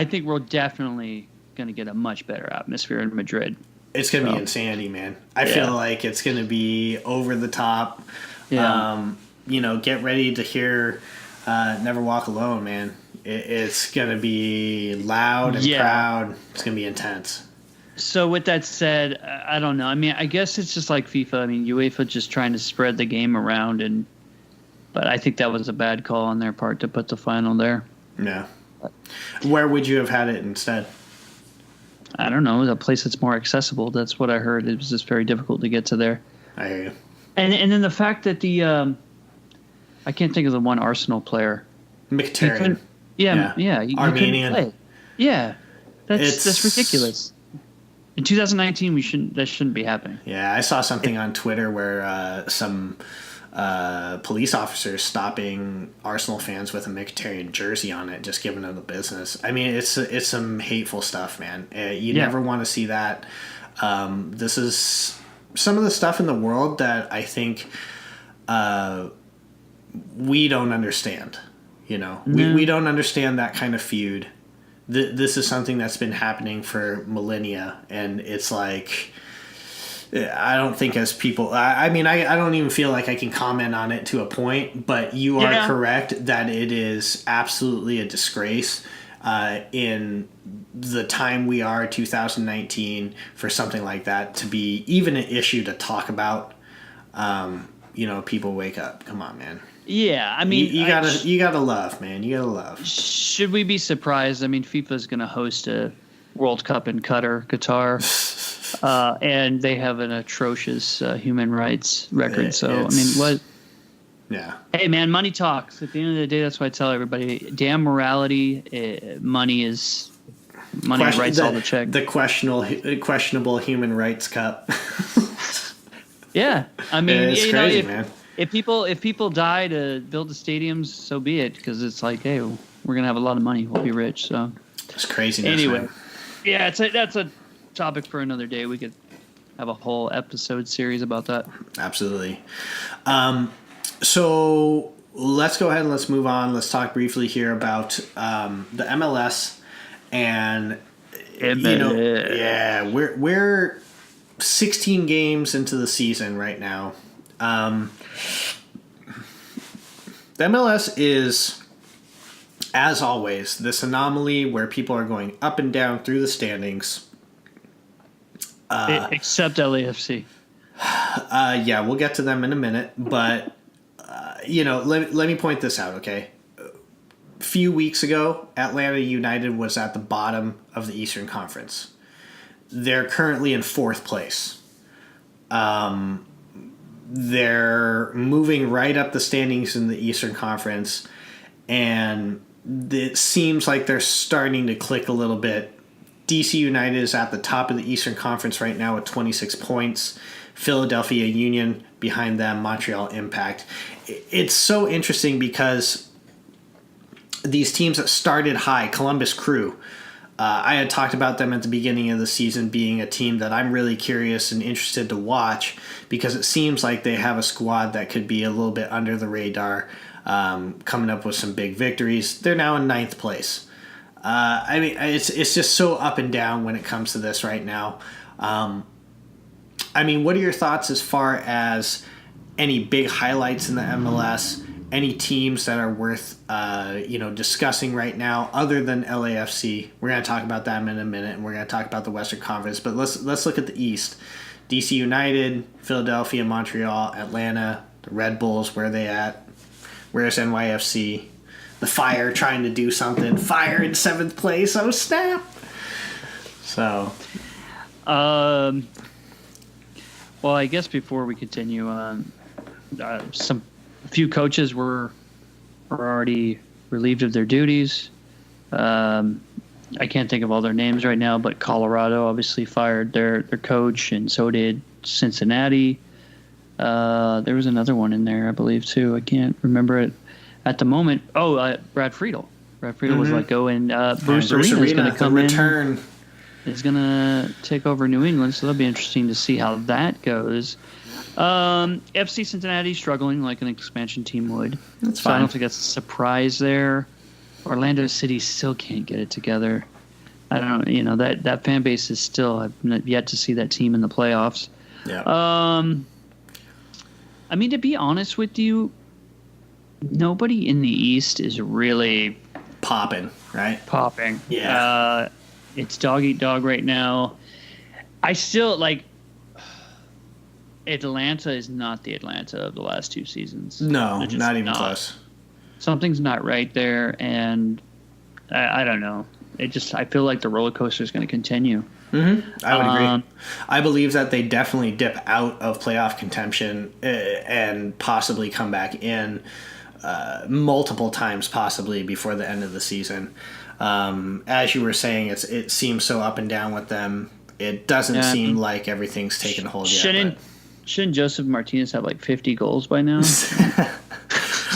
think we're definitely going to get a much better atmosphere in Madrid. It's going to be insanity, man. I feel like it's going to be over the top. Yeah. Get ready to hear Never Walk Alone, man. It's going to be loud and proud. It's going to be intense. So with that said, I don't know. I mean, I guess it's just like FIFA. I mean, UEFA just trying to spread the game around, but I think that was a bad call on their part to put the final there. Yeah. Where would you have had it instead? I don't know. A place that's more accessible. That's what I heard. It was just very difficult to get to there. I hear you. And then the fact that I can't think of the one Arsenal player. Mkhitaryan. Yeah. Armenian. Play. Yeah, that's ridiculous. In 2019, that shouldn't be happening. Yeah, I saw something on Twitter where some police officers stopping Arsenal fans with a Mkhitaryan jersey on it, just giving them the business. I mean, it's some hateful stuff, man. You never want to see that. This is some of the stuff in the world that I think we don't understand. You know, we don't understand that kind of feud. This is something that's been happening for millennia, and it's like, I don't think as people, I mean, I don't even feel like I can comment on it to a point, but you are correct that it is absolutely a disgrace in the time we are, 2019, for something like that to be even an issue to talk about. You know, people wake up. Come on, man. Yeah, I mean, you gotta love, man. You gotta love. Should we be surprised? I mean, FIFA's going to host a World Cup in Qatar, and they have an atrocious human rights record. So I mean, what? Yeah. Hey, man, money talks. At the end of the day, that's why I tell everybody: damn morality, money writes all the check. The questionable human rights cup. Yeah, I mean, it's crazy, man. If people die to build the stadiums, so be it. Because it's like, hey, we're gonna have a lot of money. We'll be rich. So it's craziness. Anyway, man. Yeah, that's a topic for another day. We could have a whole episode series about that. Absolutely. So let's go ahead and let's move on. Let's talk briefly here about the MLS and we're 16 games into the season right now. The MLS is, as always, this anomaly where people are going up and down through the standings. Except LAFC. Yeah, we'll get to them in a minute, but let me point this out, okay? A few weeks ago, Atlanta United was at the bottom of the Eastern Conference. They're currently in 4th place. They're moving right up the standings in the Eastern Conference, and it seems like they're starting to click a little bit. DC United is at the top of the Eastern Conference right now with 26 points. Philadelphia Union behind them, Montreal Impact. It's so interesting because these teams that started high, Columbus Crew, I had talked about them at the beginning of the season being a team that I'm really curious and interested to watch because it seems like they have a squad that could be a little bit under the radar, coming up with some big victories. They're now in 9th place. I mean, it's just so up and down when it comes to this right now. I mean, what are your thoughts as far as any big highlights in the MLS? Any teams that are worth discussing right now other than LAFC? We're going to talk about them in a minute, and we're going to talk about the Western Conference. But let's look at the East. DC United, Philadelphia, Montreal, Atlanta, the Red Bulls, where are they at? Where's NYFC? The Fire trying to do something. Fire in 7th place. Oh, snap. So. Well, I guess before we continue, a few coaches were already relieved of their duties. I can't think of all their names right now, but Colorado obviously fired their coach, and so did Cincinnati. There was another one in there, I believe, too. I can't remember it at the moment. Brad Friedel. Brad Friedel was let go, and Bruce Arena is going to come in. Is going to take over New England, so that'll be interesting to see how that goes. FC Cincinnati struggling like an expansion team would. That's fine. I don't think that's a surprise there. Orlando City still can't get it together. I don't know. That fan base is still, I've yet to see that team in the playoffs. Yeah. I mean, to be honest with you, nobody in the East is really popping, right? Popping. Yeah. It's dog eat dog right now. I still Atlanta is not the Atlanta of the last 2 seasons. No, not even close. Something's not right there, and I don't know. I feel like the roller coaster is going to continue. Mm-hmm. I would agree. I believe that they definitely dip out of playoff contention and possibly come back in multiple times, possibly before the end of the season. As you were saying, it seems so up and down with them. it doesn't seem like everything's taken hold yet. Shouldn't Joseph Martinez have like 50 goals by now?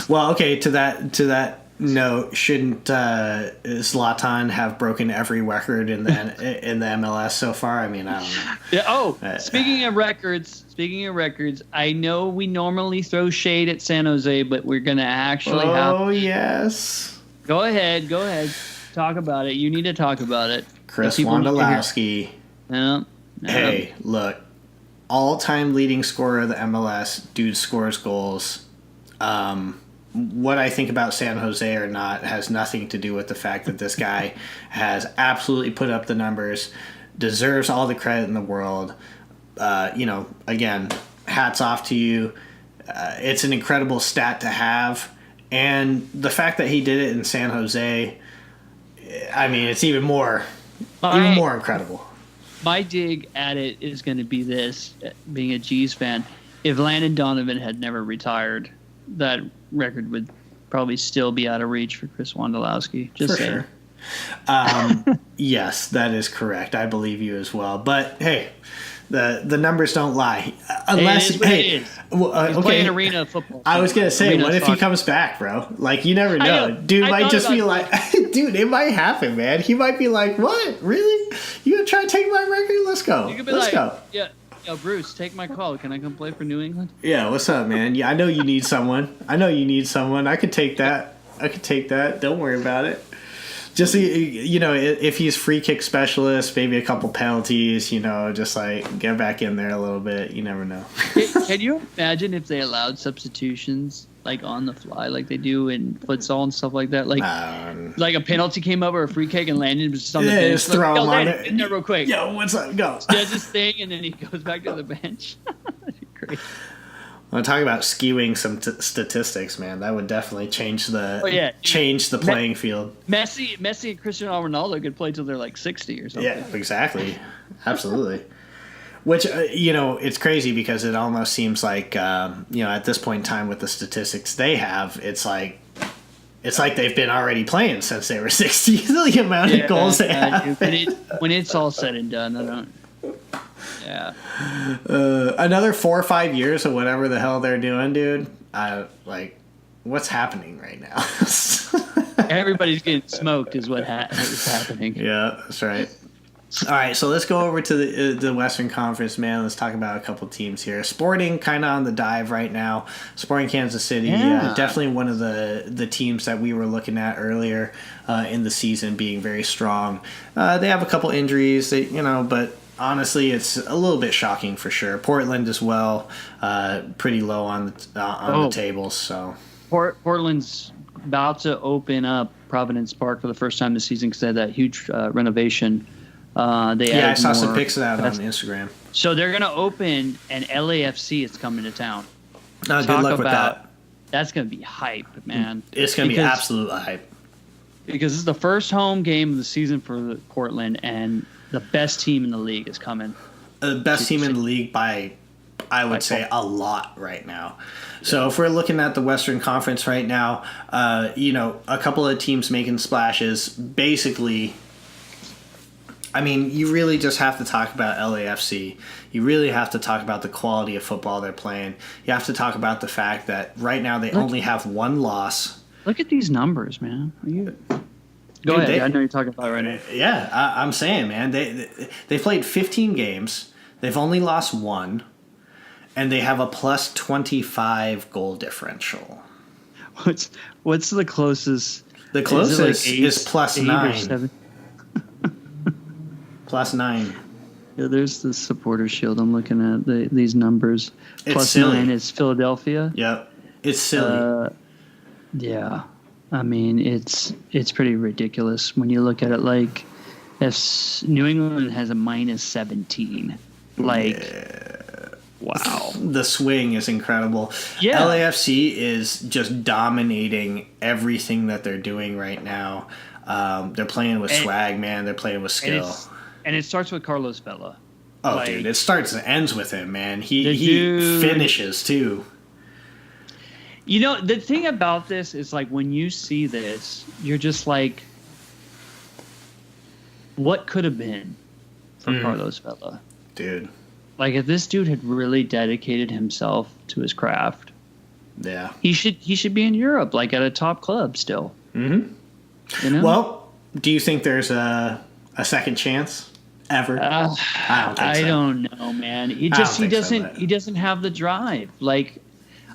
Well, okay. To that note, shouldn't Zlatan have broken every record in the MLS so far? I mean, I don't know. Yeah. Speaking of records, I know we normally throw shade at San Jose, but we're gonna actually have. Oh yes. Go ahead. Talk about it. You need to talk about it. Chris Wondolowski. Yeah. Hey, look. All-time leading scorer of the MLS. Dude scores goals. What I think about San Jose or not has nothing to do with the fact that this guy has absolutely put up the numbers, deserves all the credit in the world. Again, hats off to you. It's an incredible stat to have. And the fact that he did it in San Jose, I mean, it's even more incredible. My dig at it is going to be this, being a G's fan. If Landon Donovan had never retired, that record would probably still be out of reach for Chris Wondolowski. Just saying. Sure. Yes, that is correct. I believe you as well. But hey, the numbers don't lie. Unless He's playing arena football. I was gonna say, what if he comes back, bro? Like, you never know. Dude might just be like, dude, it might happen, man. He might be like, what? Really? You gonna try to take my record? Let's go. Let's go. Yeah. Yo, Bruce, take my call. Can I come play for New England? Yeah, what's up, man? Yeah, I know you need someone. I could take that. Don't worry about it. Just, if he's free kick specialist, maybe a couple penalties, just like get back in there a little bit. You never know. Can you imagine if they allowed substitutions like on the fly, like they do in futsal and stuff like that? Like a penalty came up or a free kick and Landon was just on the bench. Just throw him on it. In there real quick. Yo, what's up? Go. Does his thing and then he goes back to the bench. That'd be great. I'm talking about skewing some statistics, man. That would definitely change the playing field. Messi and Cristiano Ronaldo could play till they're like 60 or something. Yeah, exactly. Absolutely. Which, it's crazy because it almost seems like, at this point in time with the statistics they have, it's like they've been already playing since they were 60. The amount of goals they have. When it's all said and done, I don't. Yeah. Another 4 or 5 years of whatever the hell they're doing, dude. What's happening right now? Everybody's getting smoked is what is happening. Yeah, that's right. All right, so let's go over to the Western Conference, man. Let's talk about a couple teams here. Sporting kind of on the dive right now. Sporting Kansas City, definitely one of the teams that we were looking at earlier in the season being very strong. They have a couple injuries, but honestly, it's a little bit shocking for sure. Portland as well, pretty low on the tables. So Portland's about to open up Providence Park for the first time this season because they had that huge renovation. I saw some pics of that on Instagram. So they're going to open, and LAFC is coming to town. Good luck with that. That's going to be hype, man. It's going to be absolute hype. Because this is the first home game of the season for Portland, and the best team in the league is coming. The best team in the league by, I would say, a lot right now. So if we're looking at the Western Conference right now, a couple of teams making splashes. Basically, I mean, you really just have to talk about LAFC. You really have to talk about the quality of football they're playing. You have to talk about the fact that right now they only have one loss. Look at these numbers, man. Go ahead. I know you're talking about it right now. Yeah, I'm saying, man. They played 15 games. They've only lost one. And they have a plus 25 goal differential. What's the closest? The closest is plus 9. Plus 9. Yeah, there's the supporter shield. I'm looking at these numbers. It's plus silly. 9 is Philadelphia. Yep, it's silly. Yeah, I mean it's pretty ridiculous when you look at it. Like, if New England has a minus 17, wow, the swing is incredible. Yeah, LAFC is just dominating everything that they're doing right now. They're playing with swag, man. They're playing with skill. And it starts with Carlos Vela. Oh, dude, it starts and ends with him, man. He finishes, too. The thing about this is, like, when you see this, you're just like, what could have been for Carlos Vela. Dude. Like, if this dude had really dedicated himself to his craft, yeah, he should be in Europe, like at a top club still. Mm-hmm. You know? Well, do you think there's a second chance ever? I don't know, man. He doesn't have the drive. Like,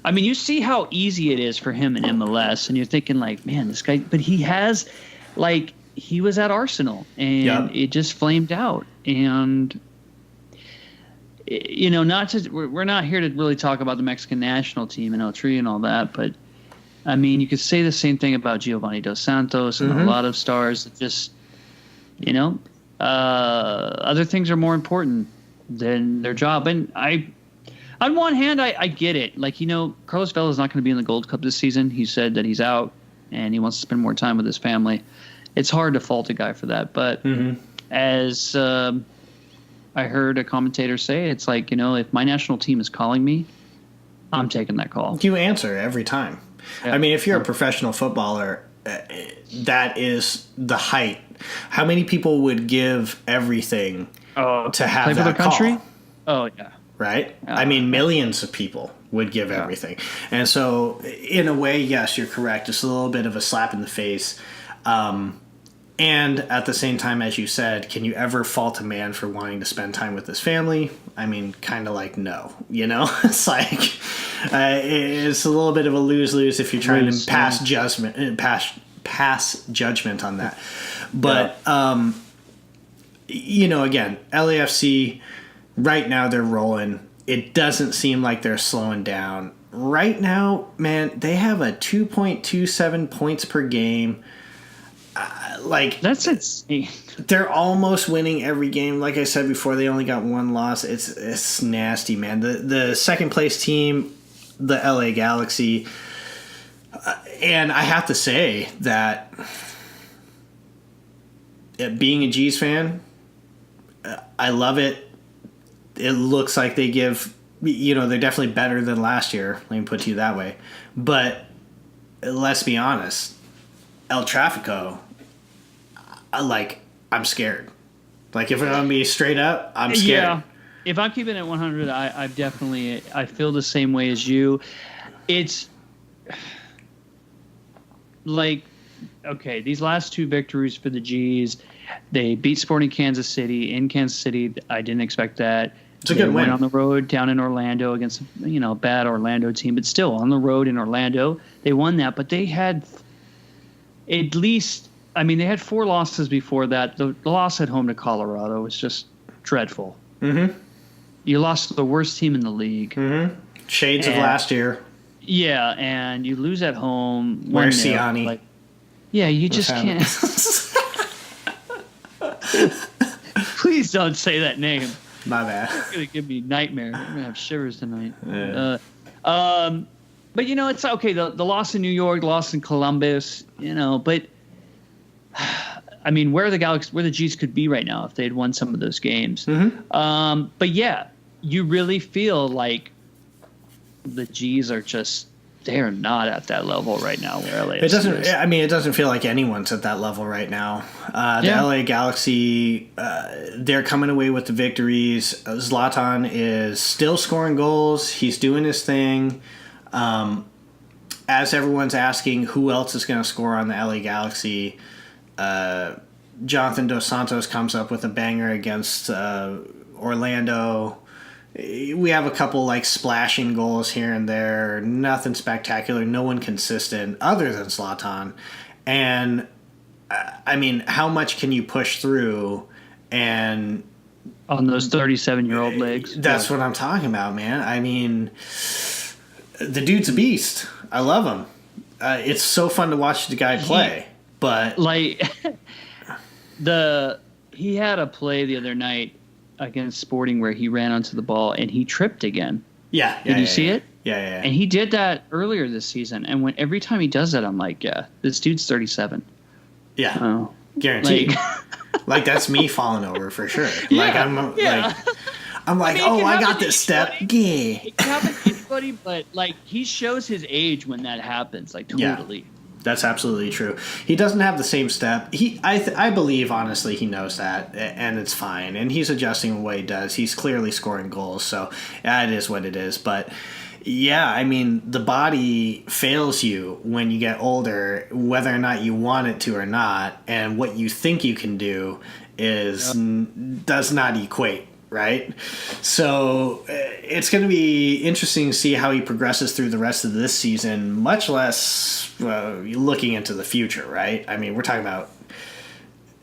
I mean, you see how easy it is for him in MLS, and you're thinking like, man, this guy. But he has, like, he was at Arsenal, and it just flamed out. And you know, we're not here to really talk about the Mexican national team and El Tri and all that, but I mean, you could say the same thing about Giovanni Dos Santos and a lot of stars that just, you know, other things are more important than their job. And on one hand, I get it. Like, you know, Carlos Vela is not going to be in the Gold Cup this season. He said that he's out and he wants to spend more time with his family. It's hard to fault a guy for that. But as I heard a commentator say, it's like, you know, if my national team is calling me, I'm taking that call. You answer every time. Yeah. I mean, if you're a professional footballer, that is the height. How many people would give everything to have play that for their country? call? Oh, yeah. Right? I mean, millions of people would give everything. And so, in a way, yes, you're correct. It's a little bit of a slap in the face. And at the same time, as you said, can you ever fault a man for wanting to spend time with his family? I mean, kind of like no, you know? It's like, it's a little bit of a lose-lose if you're trying to pass judgment on that. But, you know, again, LAFC, right now they're rolling. It doesn't seem like they're slowing down. Right now, man, they have a 2.27 points per game. Like, that's insane. They're almost winning every game. Like I said before, they only got one loss. It's nasty, man. The second place team, the LA Galaxy, and I have to say that being a G's fan, I love it. It looks like they give, you know, they're definitely better than last year. Let me put it to you that way. But let's be honest, El Tráfico, I'm scared. Like, if I'm going to be straight up, I'm scared. Yeah. If I'm keeping it 100, I feel the same way as you. It's like, okay, these last two victories for the G's, they beat Sporting Kansas City in Kansas City. I didn't expect that. It's a good win. Went on the road down in Orlando against, you know, bad Orlando team, but still on the road in Orlando, they won that. But they had at least, I mean, they had 4 losses before that. The loss at home to Colorado was just dreadful. Mm-hmm. You lost to the worst team in the league. Mm-hmm. Shades of last year. Yeah, and you lose at home. Where's Siani? Like, yeah, you just can't. Please don't say that name. My bad. It's going to give me nightmares. I'm going to have shivers tonight. Yeah. But, you know, it's okay. The loss in New York, the loss in Columbus, you know, but I mean, where the G's could be right now if they had won some of those games. Mm-hmm. But yeah, you really feel like the G's are just, they're not at that level right now where LA is. It doesn't feel like anyone's at that level right now. The LA Galaxy, they're coming away with the victories. Zlatan is still scoring goals. He's doing his thing. As everyone's asking who else is going to score on the LA Galaxy, Jonathan Dos Santos comes up with a banger against Orlando. We have a couple like splashing goals here and there. Nothing spectacular. No one consistent other than Zlatan. And I mean, how much can you push through? And on those 37-year-old legs. That's what I'm talking about, man. I mean, the dude's a beast. I love him. It's so fun to watch the guy play. But like he had a play the other night against Sporting where he ran onto the ball and he tripped again. Yeah. Did you see it? Yeah. And he did that earlier this season. And every time he does that, I'm like, yeah, this dude's 37. Yeah. Guaranteed. Like that's me falling over for sure. Like I'm like, I got this step. Yeah. It can happen to anybody, but like he shows his age when that happens. Like totally. That's absolutely true. He doesn't have the same step. I believe, honestly, he knows that, and it's fine. And he's adjusting what he does. He's clearly scoring goals, so it is what it is. But yeah, I mean, the body fails you when you get older, whether or not you want it to or not, and what you think you can do does not equate. Right? So it's going to be interesting to see how he progresses through the rest of this season, much less looking into the future, right? I mean, we're talking about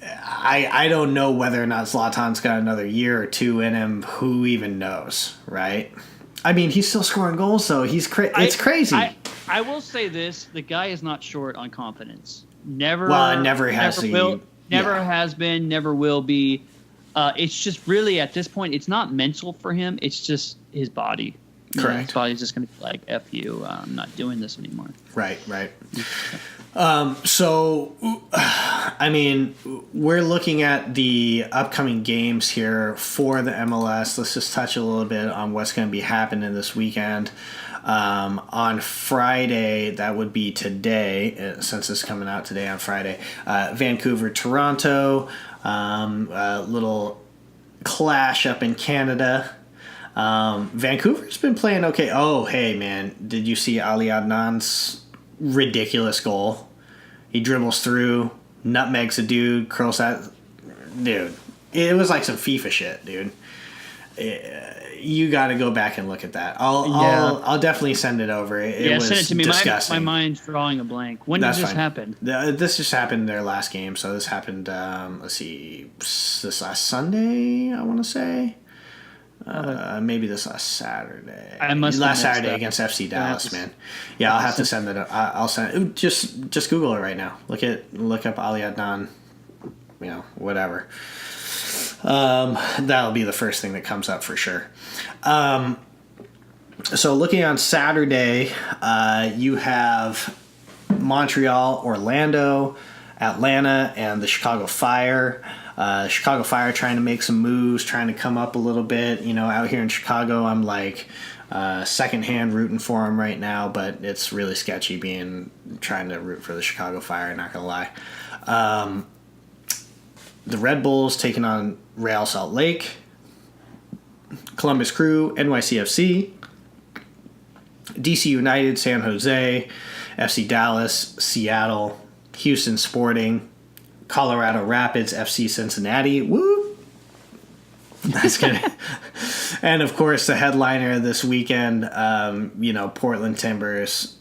I don't know whether or not Zlatan's got another year or two in him. Who even knows, right? I mean, he's still scoring goals, though. It's crazy. I will say this. The guy is not short on confidence. Never has been, never will be. It's just really at this point, it's not mental for him. It's just his body. Correct. His body's just going to be like, F you, I'm not doing this anymore. Right. So, I mean, we're looking at the upcoming games here for the MLS. Let's just touch a little bit on what's going to be happening this weekend. On Friday, that would be today, since it's coming out today on Friday, Vancouver, Toronto. A little clash up in Canada. Vancouver's been playing okay. Oh, hey, man. Did you see Ali Adnan's ridiculous goal? He dribbles through, nutmegs a dude, curls that. Dude, it was like some FIFA shit, dude. You got to go back and look at that. I'll definitely send it over. It was send it to me. Disgusting. My mind's drawing a blank. When did this happen? This just happened their last game. So this happened. Let's see, this last Sunday. I want to say. Maybe this last Saturday. Last Saturday against FC Dallas, man. Yeah, I'll have to send it. I'll send. Just Google it right now. Look up Ali Adnan. Whatever. That'll be the first thing that comes up for sure. So looking on Saturday, you have Montreal, Orlando, Atlanta, and the Chicago Fire. Chicago Fire trying to make some moves, trying to come up a little bit. Out here in Chicago, I'm like secondhand rooting for them right now, but it's really sketchy trying to root for the Chicago Fire, not gonna lie. The Red Bulls taking on Real Salt Lake, Columbus Crew, NYCFC, DC United, San Jose, FC Dallas, Seattle, Houston Sporting, Colorado Rapids, FC Cincinnati. Woo! That's good. And of course, the headliner this weekend, Portland Timbers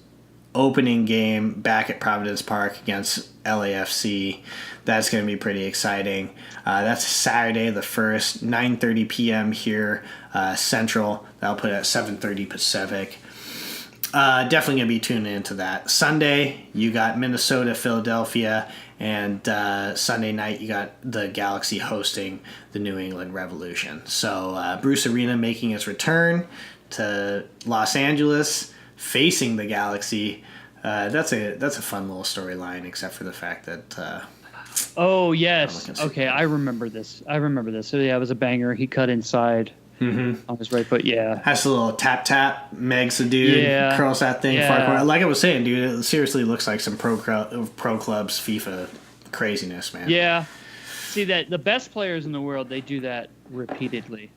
opening game back at Providence Park against LAFC. That's going to be pretty exciting. That's Saturday the 1st, 9:30 p.m. here Central. That'll put it at 7:30 Pacific. Definitely going to be tuning into that. Sunday, you got Minnesota, Philadelphia, and Sunday night, you got the Galaxy hosting the New England Revolution. So Bruce Arena making its return to Los Angeles, facing the Galaxy. That's a fun little storyline, except for the fact that. Oh yes, okay, I remember this. So yeah, it was a banger. He cut inside on his right foot. Yeah, has a little tap, megs the dude, curls that thing far corner. Like I was saying, dude, it seriously looks like some pro clubs FIFA craziness, man. Yeah, see that the best players in the world, they do that repeatedly.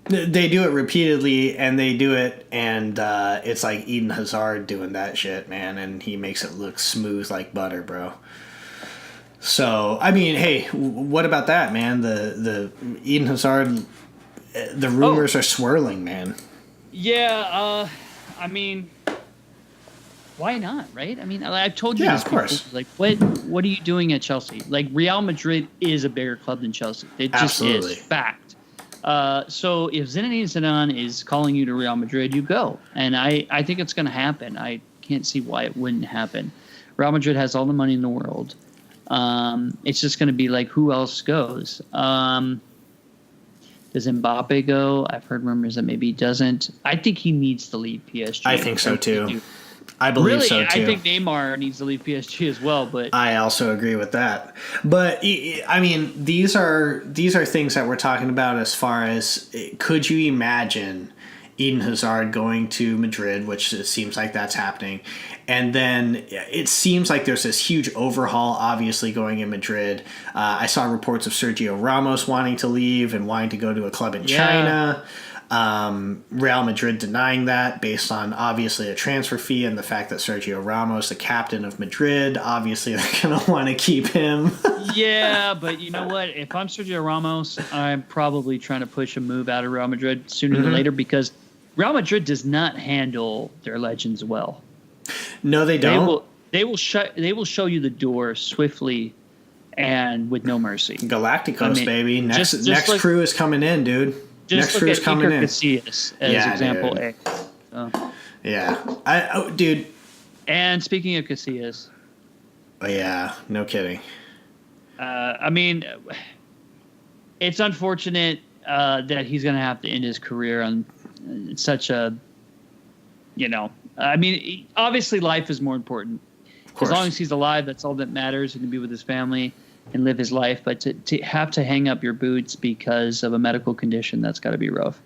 They do it repeatedly, and it's like Eden Hazard doing that shit, man, and he makes it look smooth like butter, bro. So, I mean, hey, what about that, man? The Eden Hazard, the rumors are swirling, man. Yeah, I mean, why not, right? I mean, I've told you this before. Course. Like, what are you doing at Chelsea? Like, Real Madrid is a bigger club than Chelsea. It just is fact. So if Zinedine Zidane is calling you to Real Madrid, you go. And I think it's going to happen. I can't see why it wouldn't happen. Real Madrid has all the money in the world. It's just going to be like, who else goes? Does Mbappe go? I've heard rumors that maybe he doesn't. I think he needs to leave PSG. I think so too. I believe so too. I think Neymar needs to leave PSG as well. But I also agree with that. But I mean, these are things that we're talking about as far as could you imagine Eden Hazard going to Madrid, which it seems like that's happening. And then it seems like there's this huge overhaul, obviously, going in Madrid. I saw reports of Sergio Ramos wanting to leave and wanting to go to a club in China. Real Madrid denying that based on, obviously, a transfer fee and the fact that Sergio Ramos, the captain of Madrid, obviously they're going to want to keep him. Yeah, but you know what? If I'm Sergio Ramos, I'm probably trying to push a move out of Real Madrid sooner than later because Real Madrid does not handle their legends well. No, they don't. They will show you the door swiftly and with no mercy. Galacticos, baby. Next crew is coming in, dude. Just next look at coming in. Casillas as example dude. A. Yeah. Dude. And speaking of Casillas. Oh, yeah. No kidding. I mean, it's unfortunate that he's going to have to end his career on such a, I mean, obviously life is more important. As long as he's alive, that's all that matters, and to be with his family and live his life. But to have to hang up your boots because of a medical condition, that's got to be rough.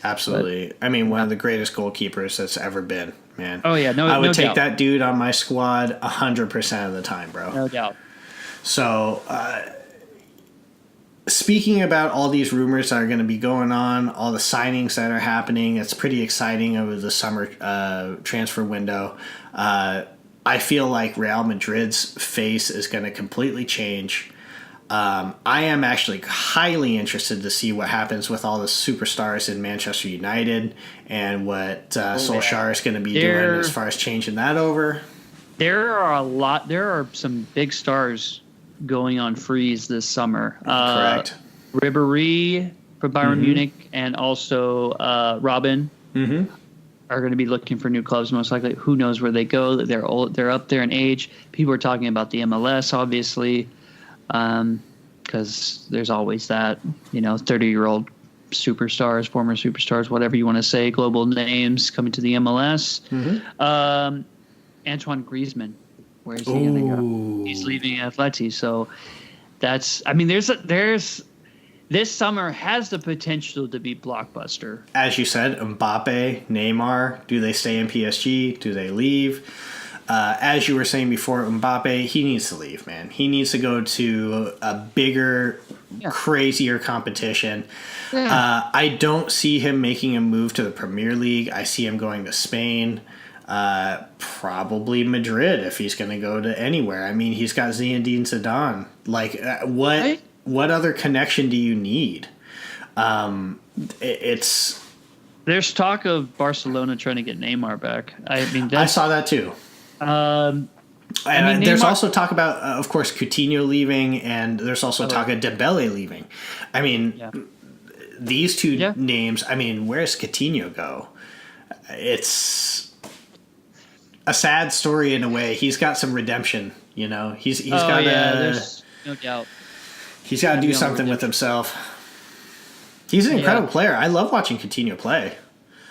Absolutely. I mean, one of the greatest goalkeepers that's ever been, man. Oh, yeah. I would take that dude on my squad 100% of the time, bro. No doubt. So, speaking about all these rumors that are going to be going on, all the signings that are happening, it's pretty exciting over the summer transfer window. I feel like Real Madrid's face is going to completely change. I am actually highly interested to see what happens with all the superstars in Manchester United and what Solskjaer is going to be doing as far as changing that over. There are some big stars going on freeze this summer. Correct. Ribéry from Bayern Munich and also Robin are going to be looking for new clubs most likely. Who knows where they go? They're old. They're up there in age. People are talking about the MLS, obviously, because there's always that, 30-year-old superstars, former superstars, whatever you want to say, global names coming to the MLS. Antoine Griezmann. Where is he going to go? He's leaving Atleti. So this summer has the potential to be blockbuster. As you said, Mbappe, Neymar, do they stay in PSG? Do they leave? As you were saying before, Mbappe, he needs to leave, man. He needs to go to a bigger, crazier competition. Yeah. I don't see him making a move to the Premier League. I see him going to Spain. Probably Madrid if he's going to go to anywhere. I mean, he's got Zinedine Zidane. Like, what other connection do you need? There's talk of Barcelona trying to get Neymar back. I saw that too. There's also talk about, of course, Coutinho leaving, and there's also talk of Dembele leaving. I mean, these two names. I mean, where's Coutinho go? It's a sad story in a way. He's got some redemption, He's got there's no doubt. He's got to do something with himself. He's an incredible player. I love watching Coutinho play.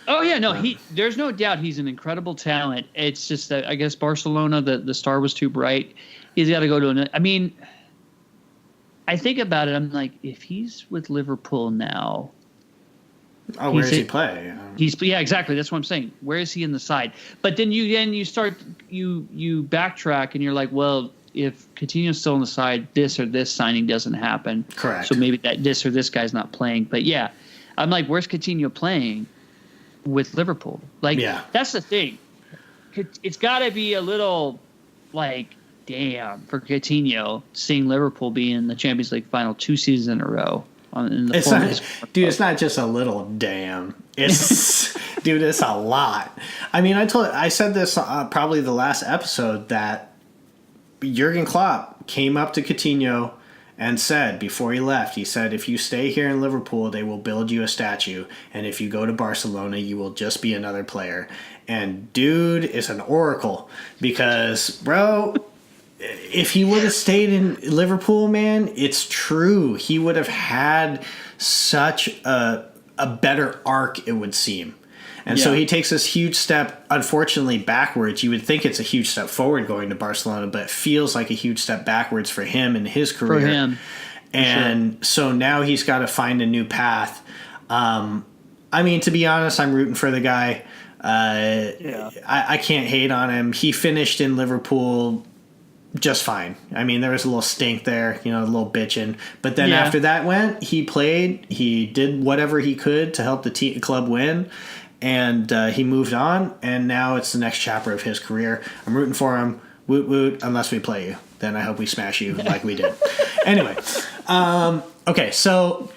Oh yeah, no, there's no doubt he's an incredible talent. It's just that I guess Barcelona, the star was too bright. He's got to go to another. I mean, I think about it. I'm like, if he's with Liverpool now. Oh, where does he play? Exactly. That's what I'm saying. Where is he in the side? But then you start you backtrack and you're like, well, if Coutinho's still on the side, this or this signing doesn't happen. Correct. So maybe that this or this guy's not playing. But yeah, I'm like, where's Coutinho playing with Liverpool? Like, that's the thing. It's got to be a little like, damn, for Coutinho seeing Liverpool be in the Champions League final 2 seasons in a row. It's not just a little damn. It's dude, it's a lot. I mean, I said this probably the last episode that Jurgen Klopp came up to Coutinho and said before he left, he said, if you stay here in Liverpool, they will build you a statue, and if you go to Barcelona, you will just be another player. And dude is an oracle because, bro, if he would have stayed in Liverpool, man, it's true. He would have had such a better arc, it would seem. And so he takes this huge step, unfortunately, backwards. You would think it's a huge step forward going to Barcelona, but it feels like a huge step backwards for him in his career. So now he's got to find a new path. I I mean, to be honest, I'm rooting for the guy. Yeah. I can't hate on him. He finished in Liverpool just fine. I mean, there was a little stink there, a little bitching. But then after that he played. He did whatever he could to help the club win. And he moved on. And now it's the next chapter of his career. I'm rooting for him. Woot woot, unless we play you. Then I hope we smash you like we did. Anyway. Okay, so...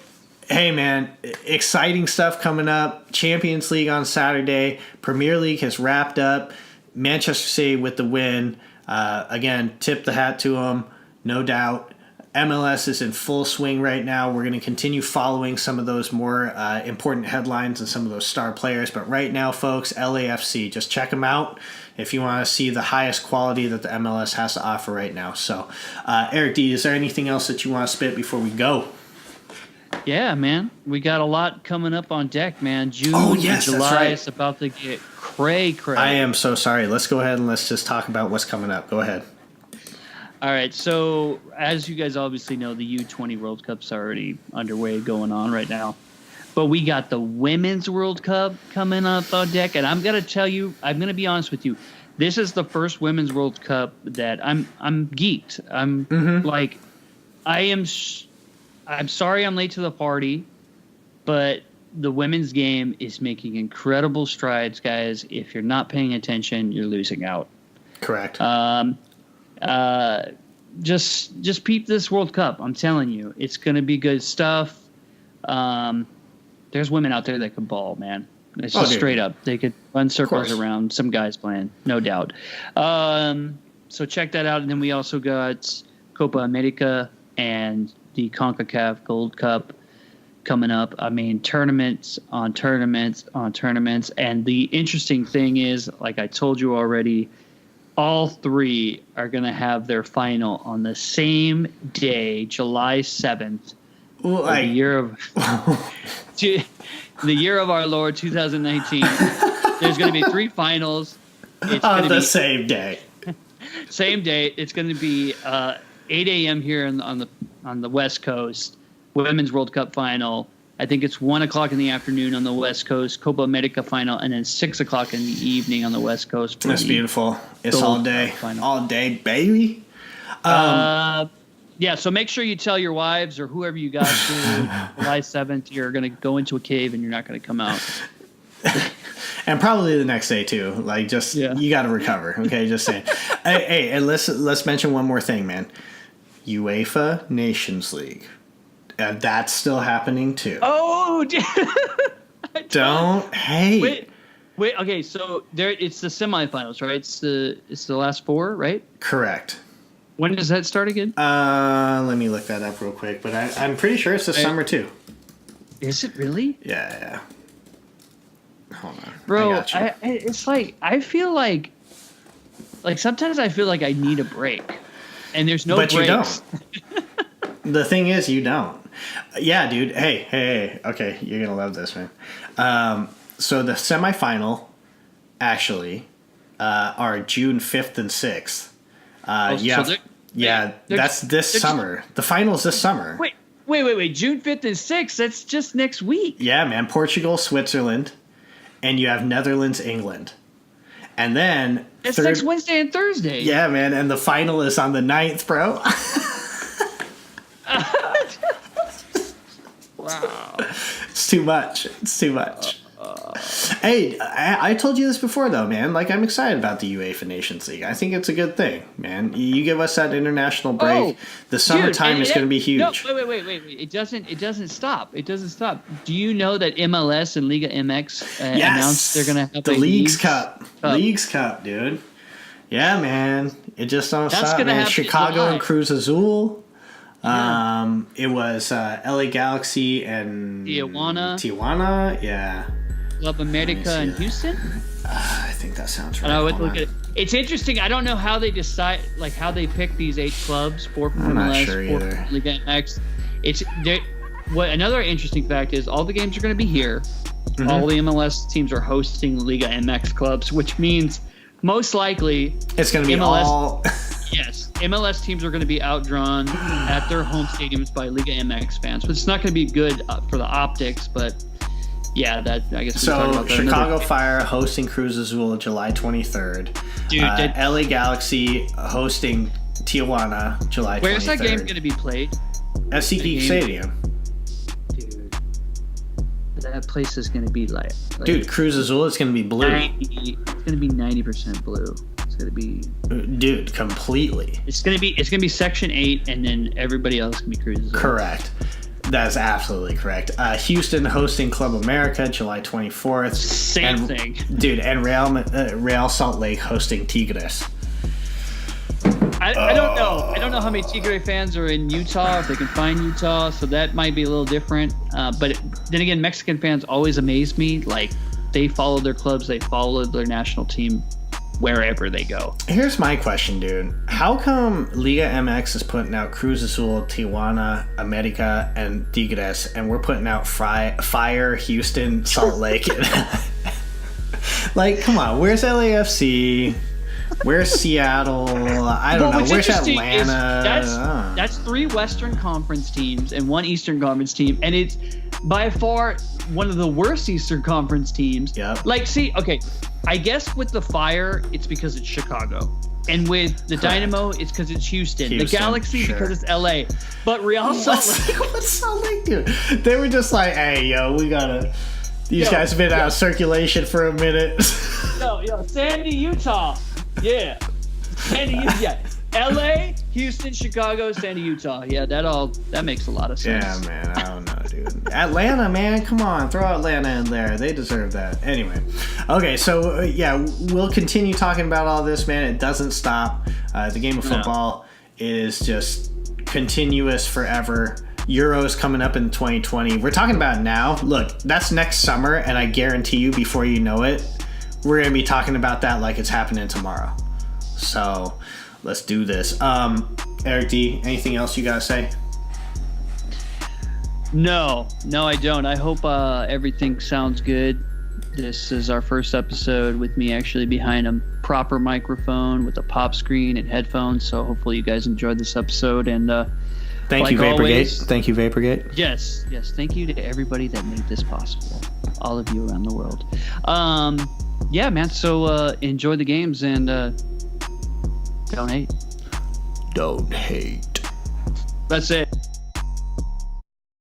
Hey, man, exciting stuff coming up. Champions League on Saturday. Premier League has wrapped up. Manchester City with the win. Again, tip the hat to them, no doubt. MLS is in full swing right now. We're going to continue following some of those more important headlines and some of those star players. But right now, folks, LAFC, just check them out if you want to see the highest quality that the MLS has to offer right now. So, Eric D., is there anything else that you want to spit before we go? Yeah, man. We got a lot coming up on deck, man. June yes, and July that's right. is about to get cray. I am so sorry. Let's go ahead and let's just talk about what's coming up. Go ahead. All right. So, as you guys obviously know, the U20 World Cup's already underway, going on right now. But we got the Women's World Cup coming up on deck. And I'm going to tell you, I'm going to be honest with you. This is the first Women's World Cup that I'm geeked. I'm sorry I'm late to the party, but the women's game is making incredible strides, guys. If you're not paying attention, you're losing out. Correct. Just peep this World Cup. I'm telling you, it's going to be good stuff. There's women out there that can ball, man. It's just straight up. They could run circles around some guys playing, no doubt. So check that out. And then we also got Copa America and the CONCACAF Gold Cup coming up. I mean, tournaments on tournaments on tournaments. And the interesting thing is, like I told you already, all three are going to have their final on the same day, July 7th. The year of our Lord 2019. There's going to be three finals. It's on the same day. Same day. It's going to be 8 a.m. here on the West Coast. Women's World Cup final. I think it's 1 o'clock in the afternoon on the West Coast. Copa America final, and then 6 o'clock in the evening on the West Coast. That's beautiful. It's all day. All day, baby. Yeah, so make sure you tell your wives or whoever you got to July 7th you're going to go into a cave and you're not going to come out. And probably the next day too. Like, you got to recover. Okay, just saying. hey, and let's mention one more thing, man. UEFA Nations League. That's still happening too. Oh, don't hate. Wait. Okay, so it's the semifinals, right? It's the last four, right? Correct. When does that start again? Let me look that up real quick. But I'm pretty sure it's this summer too. Is it really? Yeah. Hold on, bro. It's like I feel like sometimes I feel like I need a break, and there's no breaks. But you don't. The thing is, you don't. Yeah, dude. Hey. Okay, you're gonna love this, man. So the semifinal actually are June 5th and 6th. That's this summer. The final's this summer. Wait. June 5th and 6th. That's just next week. Yeah, man. Portugal, Switzerland, and you have Netherlands, England, and then it's next Wednesday and Thursday. Yeah, man. And the final is on the 9th, bro. Wow. It's too much. Hey, I told you this before, though, man. Like, I'm excited about the UEFA Nations League. I think it's a good thing, man. You give us that international break. The summertime is going to be huge. No, wait. It doesn't stop. Do you know that MLS and Liga MX announced they're going to have the Leagues Cup. Leagues Cup, dude. Yeah, man. It just don't stop, man. Chicago and Cruz Azul. Yeah. It was LA Galaxy and Tijuana, yeah. Club America and Houston. I think that sounds right. I would look at it. It's interesting. I don't know how they decide, like how they pick these 8 clubs, 4 from MLS, 4 from Liga MX. What another interesting fact is all the games are going to be here. Mm-hmm. All the MLS teams are hosting Liga MX clubs, which means most likely it's going to be MLS, all. Yes, MLS teams are going to be outdrawn at their home stadiums by Liga MX fans. But it's not going to be good for the optics, but Yeah, that I guess. So Chicago Fire hosting Cruz Azul July 23rd. Dude, LA Galaxy hosting Tijuana July 23rd. Where's that game going to be played? At SeatGeek Stadium. Dude, that place is going to be like dude, Cruz Azul is going to be blue. It's going to be 90% blue. It's going to be. Dude, completely. It's going to be Section 8, and then everybody else can be Cruz Azul. Correct. That's absolutely correct. Houston hosting Club America July 24th. Same thing. Dude, and Real Salt Lake hosting Tigres. I don't know. I don't know how many Tigre fans are in Utah, if they can find Utah, so that might be a little different. But then again, Mexican fans always amaze me. Like, they follow their clubs, they follow their national team wherever they go. Here's my question, dude. How come Liga MX is putting out Cruz Azul, Tijuana, America, and Tigres, and we're putting out Fire, Houston, Salt Lake? Like, come on, where's LAFC? Where's Seattle? I don't know. Where's Atlanta? That's 3 Western Conference teams and 1 Eastern Conference team, and it's by far one of the worst Eastern Conference teams. Yep. Like, see, okay, I guess with the Fire, it's because it's Chicago. And with the Dynamo, it's because it's Houston. The Galaxy, sure. Because it's LA. But Real Salt Lake. What's Salt Lake do? They were just like, hey, yo, we gotta. These guys have been out of circulation for a minute. Yo, Sandy, Utah. Yeah. Sandy, Utah. LA, Houston, Chicago, Sandy, Utah. Yeah, that makes a lot of sense. Yeah, man. I don't know, dude. Atlanta, man. Come on. Throw Atlanta in there. They deserve that. Anyway. Okay, so, we'll continue talking about all this, man. It doesn't stop. The game of football is just continuous forever. Euros coming up in 2020. We're talking about now. Look, that's next summer, and I guarantee you, before you know it, we're going to be talking about that like it's happening tomorrow. So, let's do this. Eric D, anything else you got to say? No, I don't. I hope everything sounds good. This is our first episode with me actually behind a proper microphone with a pop screen and headphones. So hopefully you guys enjoyed this episode. And thank you, Vaporgate. Thank you, Vaporgate. Yes. Thank you to everybody that made this possible. All of you around the world. Yeah, man. So enjoy the games and don't hate. Don't hate. That's it.